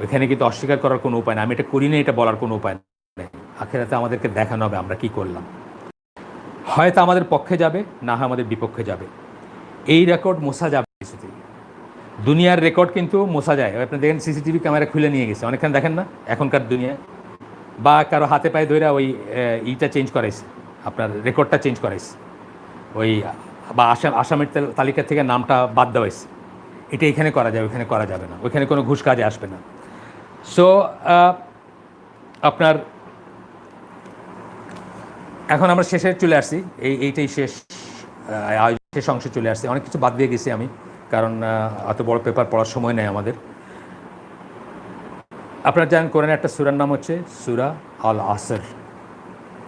ওইখানে কিন্তু অস্বীকার করার কোনো উপায় নেই, আমি এটা করি না এটা বলার কোনো উপায় নেই। আখিরাতে আমাদেরকে দেখানো হবে আমরা কি করলাম, হয়তো আমাদের পক্ষে যাবে, না হয় আমাদের বিপক্ষে যাবে। এই রেকর্ড মোছা যাবে কিছুতেই। দুনিয়ার রেকর্ড কিন্তু মোছা যায়। আপনি দেখেন সিসিটিভি ক্যামেরা খুলে নিয়ে গেছে অনেকখানে, দেখেন না এখনকার দুনিয়ায়, বা কারো হাতে পায়ে ধরে ওই ইটা চেঞ্জ করাইছে, আপনার রেকর্ডটা চেঞ্জ করাইছে, ওই বা আসামের তালিকা থেকে নামটা বাদ দেওয়া হয়েছে। এটা এখানে করা যাবে, ওইখানে করা যাবে না, ওইখানে কোনো ঘুষ কাজে আসবে না। সো আপনার এখন আমরা শেষে চলে আসছি, এইটাই শেষ অংশে চলে আসছি। অনেক কিছু বাদ দিয়ে গেছি আমি, কারণ এত বড় পেপার পড়ার সময় নেই আমাদের। আপনারা জানেন কোরআনের একটা সূরার নাম হচ্ছে সূরা আল আসর,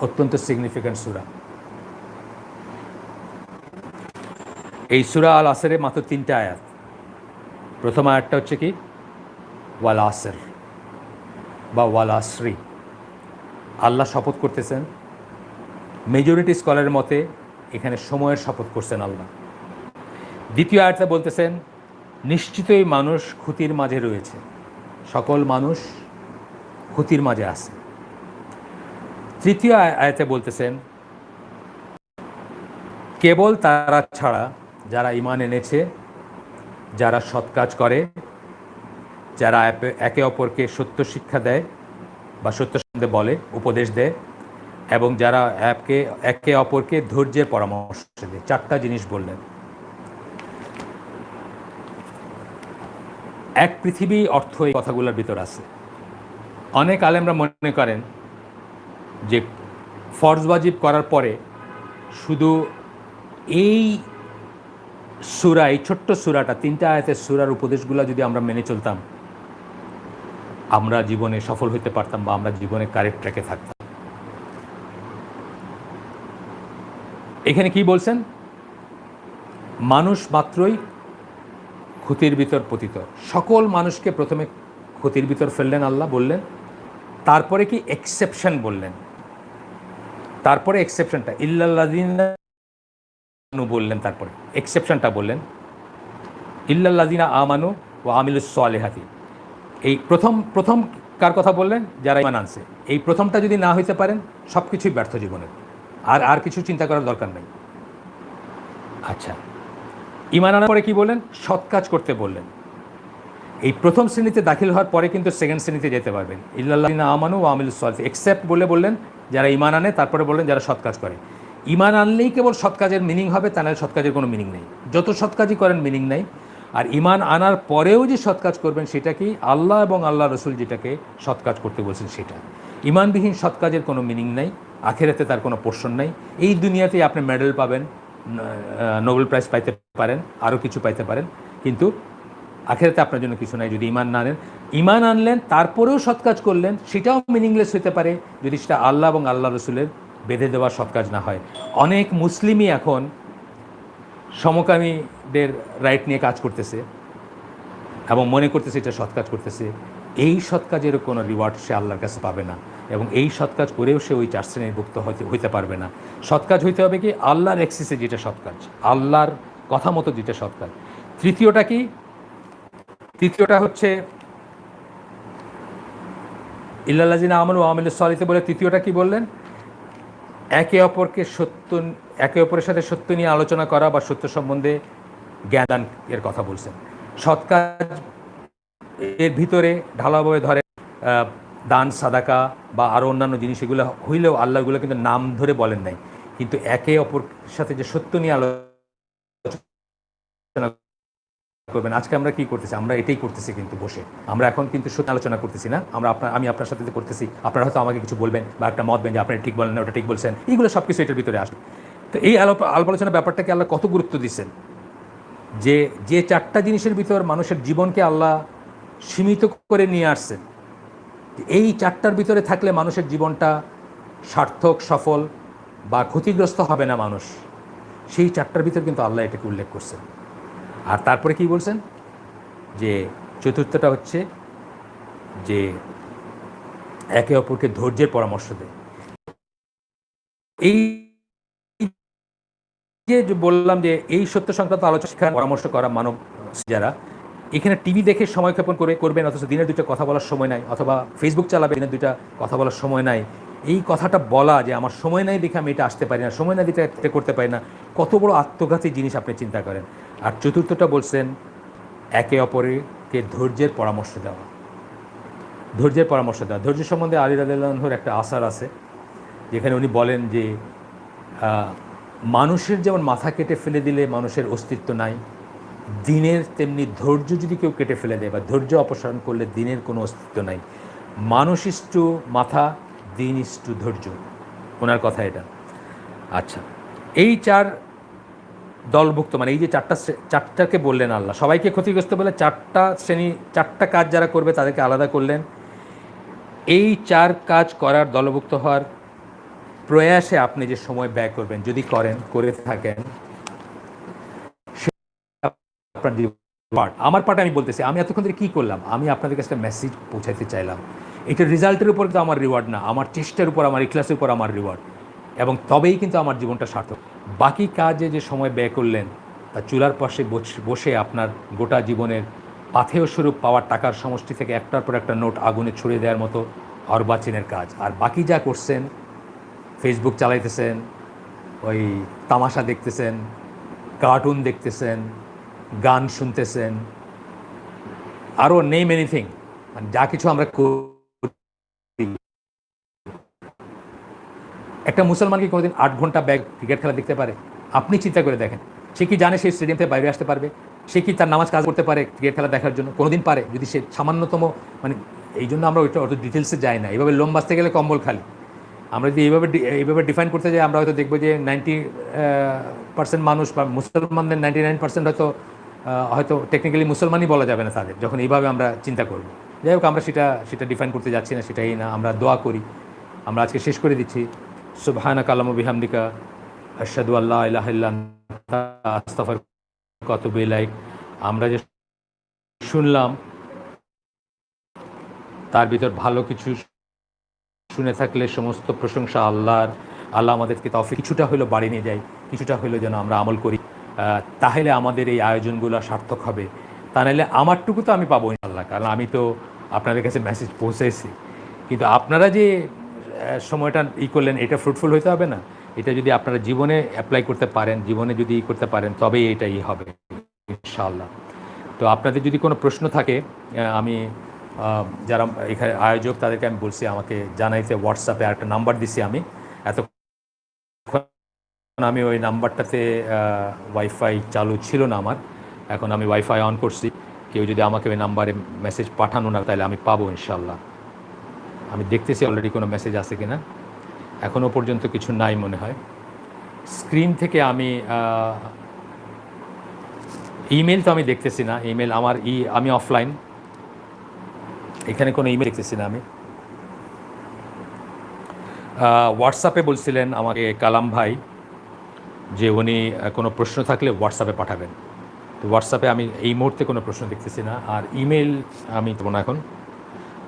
অত্যন্ত সিগনিফিক্যান্ট সূরা। এই সূরা আল আসরে মাত্র 3টা আয়াত। প্রথম আয়াতটা হচ্ছে কি, ওয়াল আসর বা ওয়াল আসরি, আল্লাহ শপথ করতেছেন। মেজরিটি স্কলারের মতে এখানে সময়ের শপথ করছেন আল্লাহ। দ্বিতীয় আয়াতটা বলতেছেন নিশ্চিতই মানুষ ক্ষতির মাঝে রয়েছে, সকল মানুষ ক্ষতির মাঝে আছে। তৃতীয় আয়াতে বলতেছেন কেবল তারা ছাড়া যারা ঈমান এনেছে, যারা সৎ কাজ করে, যারা একে অপরকে সত্য শিক্ষা দেয় বা সত্য সম্বন্ধে বলে, উপদেশ দেয়, এবং যারা একে অপরকে ধৈর্যের পরামর্শ দেয়। 4টা জিনিস বললেন। এক পৃথিবী অর্থ এই কথাগুলোর ভিতর আছে। অনেক আলেমরা মনে করেন যে ফরজ ওয়াজিব করার পরে শুধু এই সূরা, এই ছোট্ট সূরাটা, 3টা আয়াতের সূরার উপদেশগুলো যদি আমরা মেনে চলতাম, আমরা জীবনে সফল হতে পারতাম, বা আমরা জীবনে কারেক্ট ট্র্যাকে থাকতাম। এখানে কি বলছেন? মানুষ মাত্রই ক্ষতির ভিতর পতিত। সকল মানুষকে প্রথমে ক্ষতির ভিতর ফেললেন আল্লাহ, বললেন, তারপরে কি এক্সেপশন বললেন, তারপরে এক্সেপশনটা ইল্লাল্লাযিনা বললেন, তারপরে এক্সেপশনটা বললেন ইল্লাল্লাযিনা আমানু ওয়া আমিলুস সালিহাতি। এই প্রথম কার কথা বললেন? যারা ঈমান আনছে। এই প্রথমটা যদি না হইতে পারেন সব কিছুই ব্যর্থ জীবনের, আর কিছু চিন্তা করার দরকার নেই। আচ্ছা, ঈমান আনার পরে কি বললেন? সৎ কাজ করতে বললেন। এই প্রথম শ্রেণীতে দাখিল হওয়ার পরে কিন্তু সেকেন্ড শ্রেণীতে যেতে পারবেন। ইল্লাল্লাযিনা আমানু ওয়া আমিলুস সালিহাতি, এক্সেপ্ট বললেন যারা ঈমান আনে, তারপরে বললেন যারা সৎ কাজ করে। ঈমান আনলেই কেবল সৎ কাজের মিনিং হবে, তা নাহলে সৎ কাজের কোনো মিনিং নেই। যত সৎ কাজই করেন মিনিং নেই। আর ঈমান আনার পরেও যে সৎ কাজ করবেন সেটা কি? আল্লাহ এবং আল্লাহ রসুল যেটাকে সৎ কাজ করতে বলছেন সেটা। ঈমানবিহীন সৎ কাজের কোনো মিনিং নাই, আখিরাতে তার কোনো পোর্শন নাই। এই দুনিয়াতেই আপনি মেডেল পাবেন, নোবেল প্রাইজ পাইতে পারেন, আরও কিছু পাইতে পারেন, কিন্তু আখিরাতে আপনার জন্য কিছু নাই যদি ঈমান না আনেন। ঈমান আনলেন তারপরেও সৎ কাজ করলেন, সেটাও মিনিংলেস হতে পারে যদি সেটা আল্লাহ এবং আল্লাহ রসুলের বেঁধে দেওয়া সৎ কাজ না হয়। অনেক মুসলিমই এখন সমকামীদের রাইট নিয়ে কাজ করতেছে এবং মনে করতেছে এটা সৎ কাজ করতেছে। এই সৎ কাজেরও কোনো রিওয়ার্ড সে আল্লাহর কাছে পাবে না, এবং এই সৎ কাজ করেও সে ওই 4 শ্রেণীভুক্ত হইতে পারবে না। সৎ কাজ হইতে হবে কি? আল্লাহর এক্সিসে যেটা সৎ কাজ, আল্লাহর কথা মতো যেটা সৎ কাজ। তৃতীয়টা কি? তৃতীয়টা হচ্ছে ইল্লাল্লাযিনা আমানু ওয়া আমিলুস সালিহাতি বলে তৃতীয়টা কি বললেন? একে অপরের সাথে সত্য নিয়ে আলোচনা করা বা সত্য সম্বন্ধে জ্ঞান এর কথা বলছেন। সৎ কাজ এর ভিতরে ঢালাভাবে ধরে দান, সাদাকা বা আরও অন্যান্য জিনিস, এগুলো হইলেও আল্লাহগুলো কিন্তু নাম ধরে বলেন নাই। কিন্তু একে অপরের সাথে যে সত্য নিয়ে আলোচনা করবেন, আজকে আমরা কি করতেছি? আমরা এটাই করতেছি কিন্তু বসে। আমরা এখন কিন্তু সত্য আলোচনা করতেছি না, আমি আপনার সাথে করতেছি। আপনারা হয়তো আমাকে কিছু বলবেন বা একটা মত দেন যে আপনি ঠিক বলেন না, ওটা ঠিক বলছেন, এইগুলো সব কিছু এটার ভিতরে আসবে। তো এই আলোচনার ব্যাপারটাকে আল্লাহ কত গুরুত্ব দিচ্ছেন, যে 4টা জিনিসের ভিতর মানুষের জীবনকে আল্লাহ সীমিত করে নিয়ে আসছেন, এই 4টার ভিতরে থাকলে মানুষের জীবনটা সার্থক, সফল বা ক্ষতিগ্রস্ত হবে না মানুষ। সেই 4টার ভিতর কিন্তু আল্লাহ এটাকে উল্লেখ করছেন। আর তারপরে কি বলছেন? যে চতুর্থটা হচ্ছে যে একে অপরকে ধৈর্যের পরামর্শ দেয়। এই যে বললাম যে এই সত্য সংক্রান্ত আলোচনা পরামর্শ করা মানব যারা এখানে টিভি দেখে সময় ক্ষেপণ করবেন, অথচ দিনের 2টা কথা বলার সময় নাই, অথবা ফেসবুক চালাবে, দিনের 2টা কথা বলার সময় নাই, এই কথাটা বলা যে আমার সময় নাই দেখে আমি এটা আসতে পারি না, সময় না দিতে এটা করতে পারি না, কত বড় আত্মঘাতী জিনিস আপনি চিন্তা করেন। আর চতুর্থটা বলছেন একে অপরকে ধৈর্যের পরামর্শ দেওয়া। ধৈর্য সম্বন্ধে আলী রাদিয়াল্লাহু আনহুর একটা আসার আছে, যেখানে উনি বলেন যে মানুষের যেমন মাথা কেটে ফেলে দিলে মানুষের অস্তিত্ব নাই, দিনের তেমনি ধৈর্য যদি কেউ কেটে ফেলে দেয় বা ধৈর্য অপসারণ করলে দিনের কোনো অস্তিত্ব নাই। মানুষ ইস্টু মাথা, দিন ইস্টু ধৈর্য, ওনার কথা এটা। আচ্ছা, এই 4 দলভুক্ত, মানে এই যে 4টাকে বললেন আল্লাহ, সবাইকে ক্ষতিগ্রস্ত বলে 4টা শ্রেণী, 4টা কাজ যারা করবে তাদেরকে আলাদা করলেন। এই 4 কাজ করার দলভুক্ত হওয়ার প্রয়াসে আপনি যে সময় ব্যয় করবেন, যদি করে থাকেন, আপনার পার্ট, আমার পার্ট আমি বলতেছি, আমি এতক্ষণ ধরে কী করলাম? আমি আপনাদের কাছে মেসেজ পৌঁছাতে চাইলাম। এটা রেজাল্টের উপর তো আমার রিওয়ার্ড না, আমার চেষ্টার উপর, আমার ইখলাসের উপর আমার রিওয়ার্ড, এবং তবেই কিন্তু আমার জীবনটা সার্থক। বাকি কাজে যে সময় ব্যয় করলেন, তা চুলার পাশে বসে আপনার গোটা জীবনের পাথেয় স্বরূপ পাওয়ার টাকার সমষ্টি থেকে একটার পর একটা নোট আগুনে ছড়িয়ে দেওয়ার মতো অর্বাচীনের কাজ। আর বাকি যা করছেন, ফেসবুক চালাইতেছেন, ওই তামাশা দেখতেছেন, কার্টুন দেখতেছেন, গান শুনতেছেন, আরও নেম এনিথিং, মানে যা কিছু আমরা করি। একটা মুসলমান কি কোনোদিন 8 ঘন্টা ক্রিকেট খেলা দেখতে পারে? আপনি চিন্তা করে দেখেন, সে কি জানে সেই স্টেডিয়াম থেকে বাইরে আসতে পারবে? সে কি তার নামাজ কাজ করতে পারে ক্রিকেট খেলা দেখার জন্য? কোনোদিন পারে? যদি সে সামান্যতম, মানে এই জন্য আমরা ওইটা অত ডিটেলসে যাই না। এইভাবে লোম বাঁচতে গেলে কম্বল খালি। আমরা যদি এইভাবে ডিফাইন করতে যাই, আমরা হয়তো দেখবো যে 90% মানুষ বা মুসলমানদের 99% হয়তো টেকনিক্যালি মুসলমানই বলা যাবে না তাদের, যখন এইভাবে আমরা চিন্তা করব। যাই হোক, আমরা সেটা ডিফাইন করতে যাচ্ছি না, সেটাই না। আমরা দোয়া করি। আমরা আজকে শেষ করে দিচ্ছি। সুবহানাকা আল্লাহুম্মা বিহামদিকা আশহাদু আল্লা ইলাহা ইল্লা আনতা আস্তাগফিরুকা ওয়া আতুবু ইলাইক। আমরা যে শুনলাম তার ভিতর ভালো কিছু শুনে থাকলে সমস্ত প্রশংসা আল্লাহর। আল্লাহ আমাদেরকে তৌফিক কিছুটা হলেও বাড়ি নিয়ে যায়, কিছুটা হলেও যেন আমরা আমল করি, তাহলে আমাদের এই আয়োজনগুলো সার্থক হবে। তা নাহলে আমারটুকু তো আমি পাবো ইনশাল্লাহ, কারণ আমি তো আপনাদের কাছে মেসেজ পৌঁছেছি। কিন্তু আপনারা যে সময়টা করলেন, এটা ফ্রুটফুল হইতে হবে না? এটা যদি আপনারা জীবনে অ্যাপ্লাই করতে পারেন, জীবনে যদি করতে পারেন, তবেই এটাই হবে ইনশাআল্লাহ। তো আপনাদের যদি কোনো প্রশ্ন থাকে, আমি যারা এখানে আয়োজক তাদেরকে আমি বলছি আমাকে জানাইতে। হোয়াটসঅ্যাপে একটা নাম্বার দিছি আমি, এতক্ষণ আমি ওই নাম্বারটাতে ওয়াইফাই চালু ছিল না আমার, এখন আমি ওয়াইফাই অন করছি। কেউ যদি আমাকে ওই নাম্বারে মেসেজ পাঠানো না, তাহলে আমি পাবো ইনশাল্লাহ। আমি দেখতেছি অলরেডি কোনো মেসেজ আছে কিনা, এখনও পর্যন্ত কিছু নাই মনে হয়। স্ক্রিন থেকে আমি ইমেল তো আমি দেখতেছি না, ইমেল আমার আমি অফলাইন, এখানে কোনো ইমেল দেখতেছি না আমি। হোয়াটসঅ্যাপে বলছিলেন আমাকে কালাম ভাই যে উনি কোনো প্রশ্ন থাকলে হোয়াটসঅ্যাপে পাঠাবেন। তো হোয়াটসঅ্যাপে আমি এই মুহূর্তে কোনো প্রশ্ন দেখতেছি না, আর ইমেল আমি দেবো না এখন।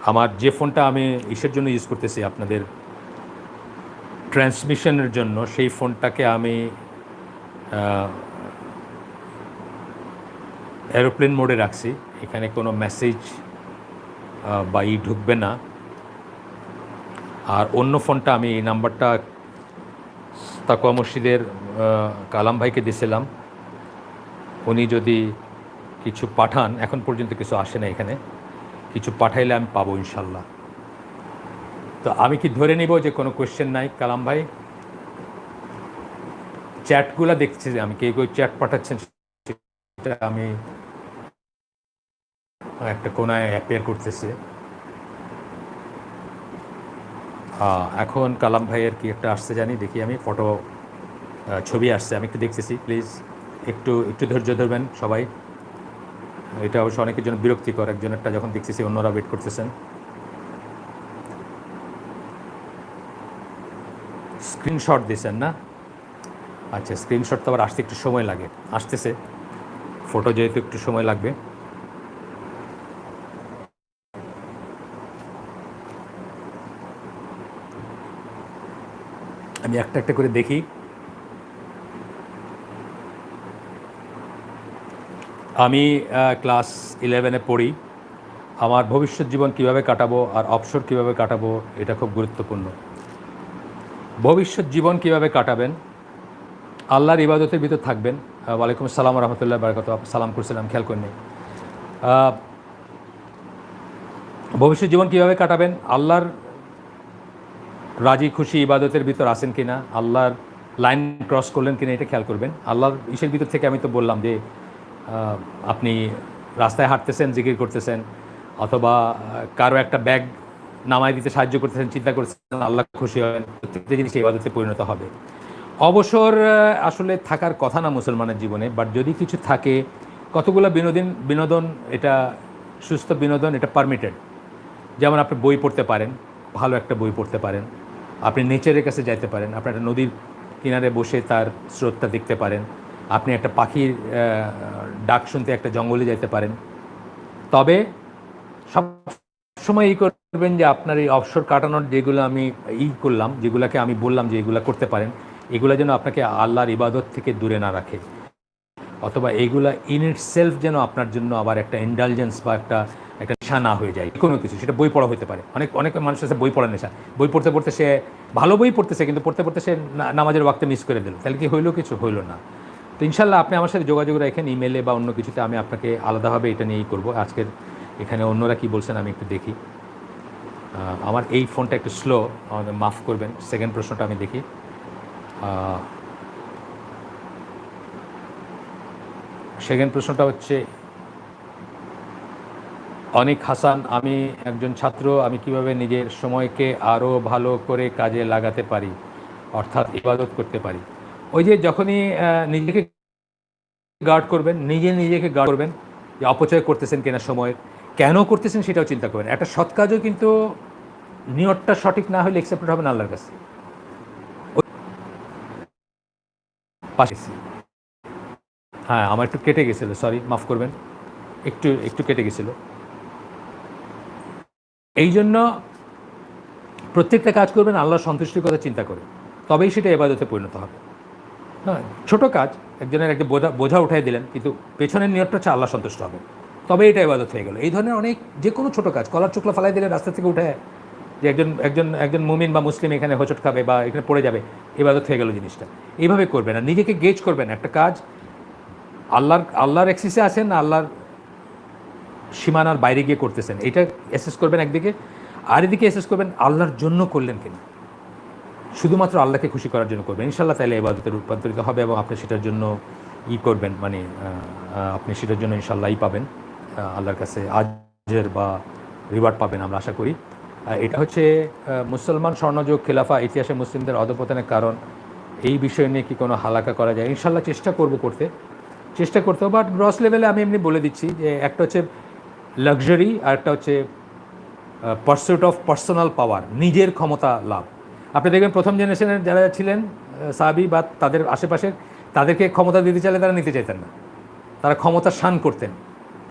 আমার যে ফোনটা আমি ইসের জন্য ইউজ করতেছি, আপনাদের ট্রান্সমিশনের জন্য, সেই ফোনটাকে আমি এরোপ্লেন মোডে রাখছি, এখানে কোনো মেসেজ বা ঢুকবে না। আর অন্য ফোনটা আমি এই নাম্বারটা তাকওয়া মসজিদের কালাম ভাইকে দিয়েছিলাম, উনি যদি কিছু পাঠান, এখন পর্যন্ত কিছু আসে না এখানে, কিছু পাঠাইলে আমি পাবো ইনশাল্লাহ। তো আমি কি ধরে নিব যে কোনো কোয়েশ্চেন নাই কালাম ভাই? চ্যাটগুলো দেখছি আমি, কে কেউ চ্যাট পাঠাচ্ছেন, সেটা আমি একটা কোনায় অ্যাপিয়ার করতেছে। এখন কালাম ভাইয়ের কি একটা আসছে জানি, দেখি আমি ফটো ছবি আসছে, আমি একটু দেখতেছি। প্লিজ একটু ধৈর্য ধরবেন সবাই। এটা অবশ্য অনেকের জন্য বিরক্তিকর, একজনেরটা যখন দেখতেছি অন্যরা ওয়েট করতেছেন। স্ক্রিনশট দিয়েছেন না? আচ্ছা, স্ক্রিনশট তো আবার আসতে একটু সময় লাগে, আসতেছে। ফটো যেহেতু একটু সময় লাগবে। আমি একটা একটা করে দেখি। আমি ক্লাস 11-এ পড়ি। আমার ভবিষ্যৎ জীবন কিভাবে কাটাবো আর অবসর কিভাবে কাটাবো, এটা খুব গুরুত্বপূর্ণ। ভবিষ্যৎ জীবন কিভাবে কাটাবেন, আল্লাহর ইবাদতের ভিতর থাকবেন। ওয়ালাইকুম আসসালাম রহমতুল্লাহ বারাকাতুহু। সালাম করছিলাম, খেয়াল করিনি। ভবিষ্যৎ জীবন কিভাবে কাটাবেন, আল্লাহর রাজি খুশি ইবাদতের ভিতর আছেন কিনা, আল্লাহর লাইন ক্রস করলেন কিনা, এটা খেয়াল করবেন। আল্লাহর ইসের ভিতর থেকে আমি তো বললাম যে আপনি রাস্তায় হাঁটতেছেন, জিকির করতেছেন, অথবা কারো একটা ব্যাগ নামাই দিতে সাহায্য করতেছেন, চিন্তা করতেছেন, আল্লাহ খুশি হবেন, প্রত্যেকটা জিনিস ইবাদতে পরিণত হবে। অবসর আসলে থাকার কথা না মুসলমানের জীবনে, বাট যদি কিছু থাকে, কতগুলো বিনোদন, এটা সুস্থ বিনোদন, এটা পারমিটেড। যেমন আপনি বই পড়তে পারেন, ভালো একটা বই পড়তে পারেন, আপনি নেচারের কাছে যাইতে পারেন, আপনি একটা নদীর কিনারে বসে তার স্রোতটা দেখতে পারেন, আপনি একটা পাখির ডাক শুনতে একটা জঙ্গলে যাইতে পারেন। তবে সব সময় করবেন যে আপনার এই অবসর কাটানোর যেগুলো আমি করলাম, যেগুলোকে আমি বললাম যে এগুলো করতে পারেন, এগুলো যেন আপনাকে আল্লাহর ইবাদত থেকে দূরে না রাখে, অথবা এইগুলা ইন ইট সেলফ যেন আপনার জন্য আবার একটা ইন্ডালজেন্স বা একটা নেশা না হয়ে যায়। কোনো কিছু, সেটা বই পড়া হতে পারে। অনেক মানুষ আছে বই পড়ার নেশা, বই পড়তে সে ভালো বই পড়তেছে, কিন্তু পড়তে সে নামাজের ওয়াক্তে মিস করে দিল, তাহলে কি হইলো? কিছু হইলো না। তো ইনশাল্লাহ আপনি আমার সাথে যোগাযোগ রাখেন, ইমেলে বা অন্য কিছুতে, আমি আপনাকে আলাদাভাবে এটা নিয়েই করবো। আজকের এখানে অন্যরা কি বলছেন আমি একটু দেখি। আমার এই ফোনটা একটু স্লো, আমাদের মাফ করবেন। সেকেন্ড প্রশ্নটা আমি দেখি। সেকেন্ড প্রশ্নটা হচ্ছে অনিক হাসান, আমি একজন ছাত্র, আমি কিভাবে নিজের সময়কে আরও ভালো করে কাজে লাগাতে পারি, অর্থাৎ ইবাদত করতে পারি? ওই যে যখনই নিজেকে গার্ড করবেন, নিজেকে গার্ড করবেন যে অপচয় করতেছেন কিনা সময়ের, কেন করতেছেন সেটাও চিন্তা করবেন। একটা সৎ কাজও কিন্তু নিয়তটা সঠিক না হলে অ্যাকসেপ্টেড হবে না আল্লাহর কাছে। পাশে। হ্যাঁ, আমার একটু কেটে গেছিলো, সরি, মাফ করবেন, একটু একটু কেটে গেছিলো। এই জন্য প্রত্যেকটা কাজ করবেন আল্লাহর সন্তুষ্টির কথা চিন্তা করে, তবেই সেটা ইবাদতে পরিণত হবে। হ্যাঁ, ছোটো কাজ, একজনের একটা বোঝা উঠাই দিলেন, কিন্তু পেছনের নিয়তটা হচ্ছে আল্লাহ সন্তুষ্ট হবে, তবে এটা ইবাদত হয়ে গেল। এই ধরনের অনেক, যে কোনো ছোটো কাজ, কলার চোখলা ফালাই দিলে রাস্তা থেকে উঠে, যে একজন একজন একজন মুমিন বা মুসলিম এখানে হোঁচট খাবে বা এখানে পড়ে যাবে, ইবাদত হয়ে গেল জিনিসটা। এইভাবে করবেন, আর নিজেকে গেজ করবেন একটা কাজ আল্লাহর অ্যাক্সিসে আছেন না আল্লাহর সীমানার বাইরে গিয়ে করতেছেন, এটা অ্যাসেস করবেন একদিকে। আর এদিকে অ্যাসেস করবেন আল্লাহর জন্য করলেন কিনা, শুধুমাত্র আল্লাহকে খুশি করার জন্য করবেন, ইনশাআল্লাহ তাহলে ইবাদতে রূপান্তরিত হবে এবং আপনি সেটার জন্য করবেন, মানে আপনি সেটার জন্য ইনশাআল্লাহ পাবেন, আল্লাহর কাছে আজর বা রিওয়ার্ড পাবেন আমরা আশা করি। এটা হচ্ছে মুসলমান স্বর্ণযুগ খেলাফা ইতিহাসে মুসলিমদের অধঃপতনের কারণ। এই বিষয় নিয়ে কি কোনো হালাকা করা যায়? ইনশাআল্লাহ চেষ্টা করতে হবে, বাট গ্রস লেভেলে আমি এমনি বলে দিচ্ছি যে একটা হচ্ছে লাক্সারি আর একটা হচ্ছে পারসুট অফ পার্সোনাল পাওয়ার, নিজের ক্ষমতা লাভ। আপনি দেখবেন প্রথম জেনারেশনের যারা ছিলেন সাহাবী বা তাদের আশেপাশের, তাদেরকে ক্ষমতা দিতে চাইলে তারা নিতে চাইতেন না, তারা ক্ষমতার শান করতেন,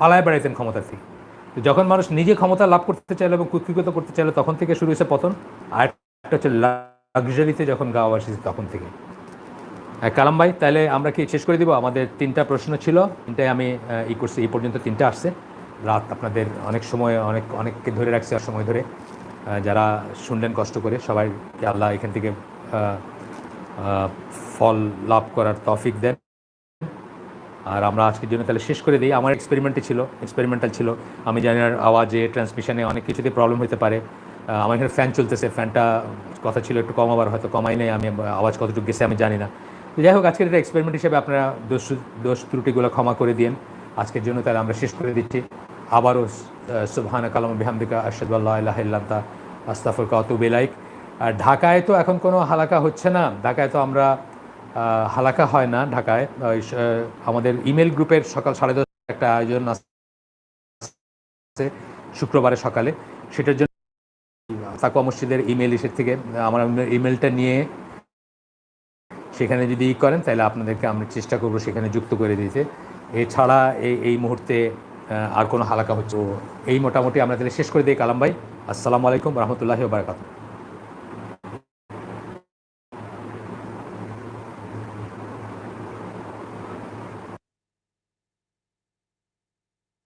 পালায় বেড়াইতেন ক্ষমতার থেকে। তো যখন মানুষ নিজে ক্ষমতা লাভ করতে চাইলো এবং কুক্ষিগত করতে চাইলো, তখন থেকে শুরু হয়েছে পতন। আর একটা হচ্ছে লাক্সারিতে যখন গা আসছে তখন থেকে। কালাম ভাই, তাহলে আমরা কি শেষ করে দিব? আমাদের 3টা প্রশ্ন ছিল, 3টায় আমি করছি, এই পর্যন্ত 3টা আসছে। রাত আপনাদের অনেক সময় অনেককে ধরে রাখছে আর সময় ধরে, যারা শুনলেন কষ্ট করে, সবাইকে আল্লাহ এখান থেকে ফল লাভ করার তৌফিক দেন। আর আমরা আজকের জন্য তাহলে শেষ করে দিই। আমার এক্সপেরিমেন্টাল ছিল, আমি জানি না আওয়াজে, ট্রান্সমিশনে অনেক কিছুতে প্রবলেম হতে পারে। আমার এখানে ফ্যান চলতেছে, ফ্যানটা কথা ছিল একটু কমাবার, হয়তো কমাই নেই, আমি আওয়াজ কতটুকু গেছে আমি জানি না। যাই হোক, আজকের এটা এক্সপেরিমেন্ট হিসেবে আপনারা দোষ ত্রুটিগুলো ক্ষমা করে দিন। আজকের জন্য তাহলে আমরা শেষ করে দিচ্ছি। আবারও সুবহানাকা আল্লাহুম্মা বিহামদিকা আশহাদু আল্লা ইলাহা ইল্লা আনতা আস্তাগফিরুকা ওয়া আতুবু ইলাইক। আর ঢাকায় তো এখন কোনো হালাকা হচ্ছে না, ঢাকায় তো আমরা হালাকা হয় না ঢাকায়। আমাদের ইমেল গ্রুপের সকাল 10:30 একটা আয়োজন আছে শুক্রবারে সকালে, সেটার জন্য তাকওয়া মসজিদের ইমেল থেকে আমার ইমেলটা নিয়ে সেখানে যদি করেন, তাহলে আপনাদেরকে আমরা চেষ্টা করব সেখানে যুক্ত করে দিতে। এছাড়া এই মুহূর্তে আর কোনো হালাকা হচ্ছে, এই মোটামুটি আমরা তাহলে শেষ করে দিই। কালাম ভাই, আসসালামু আলাইকুম রহমতুল্লাহি ওয়া বারাকাতুহু।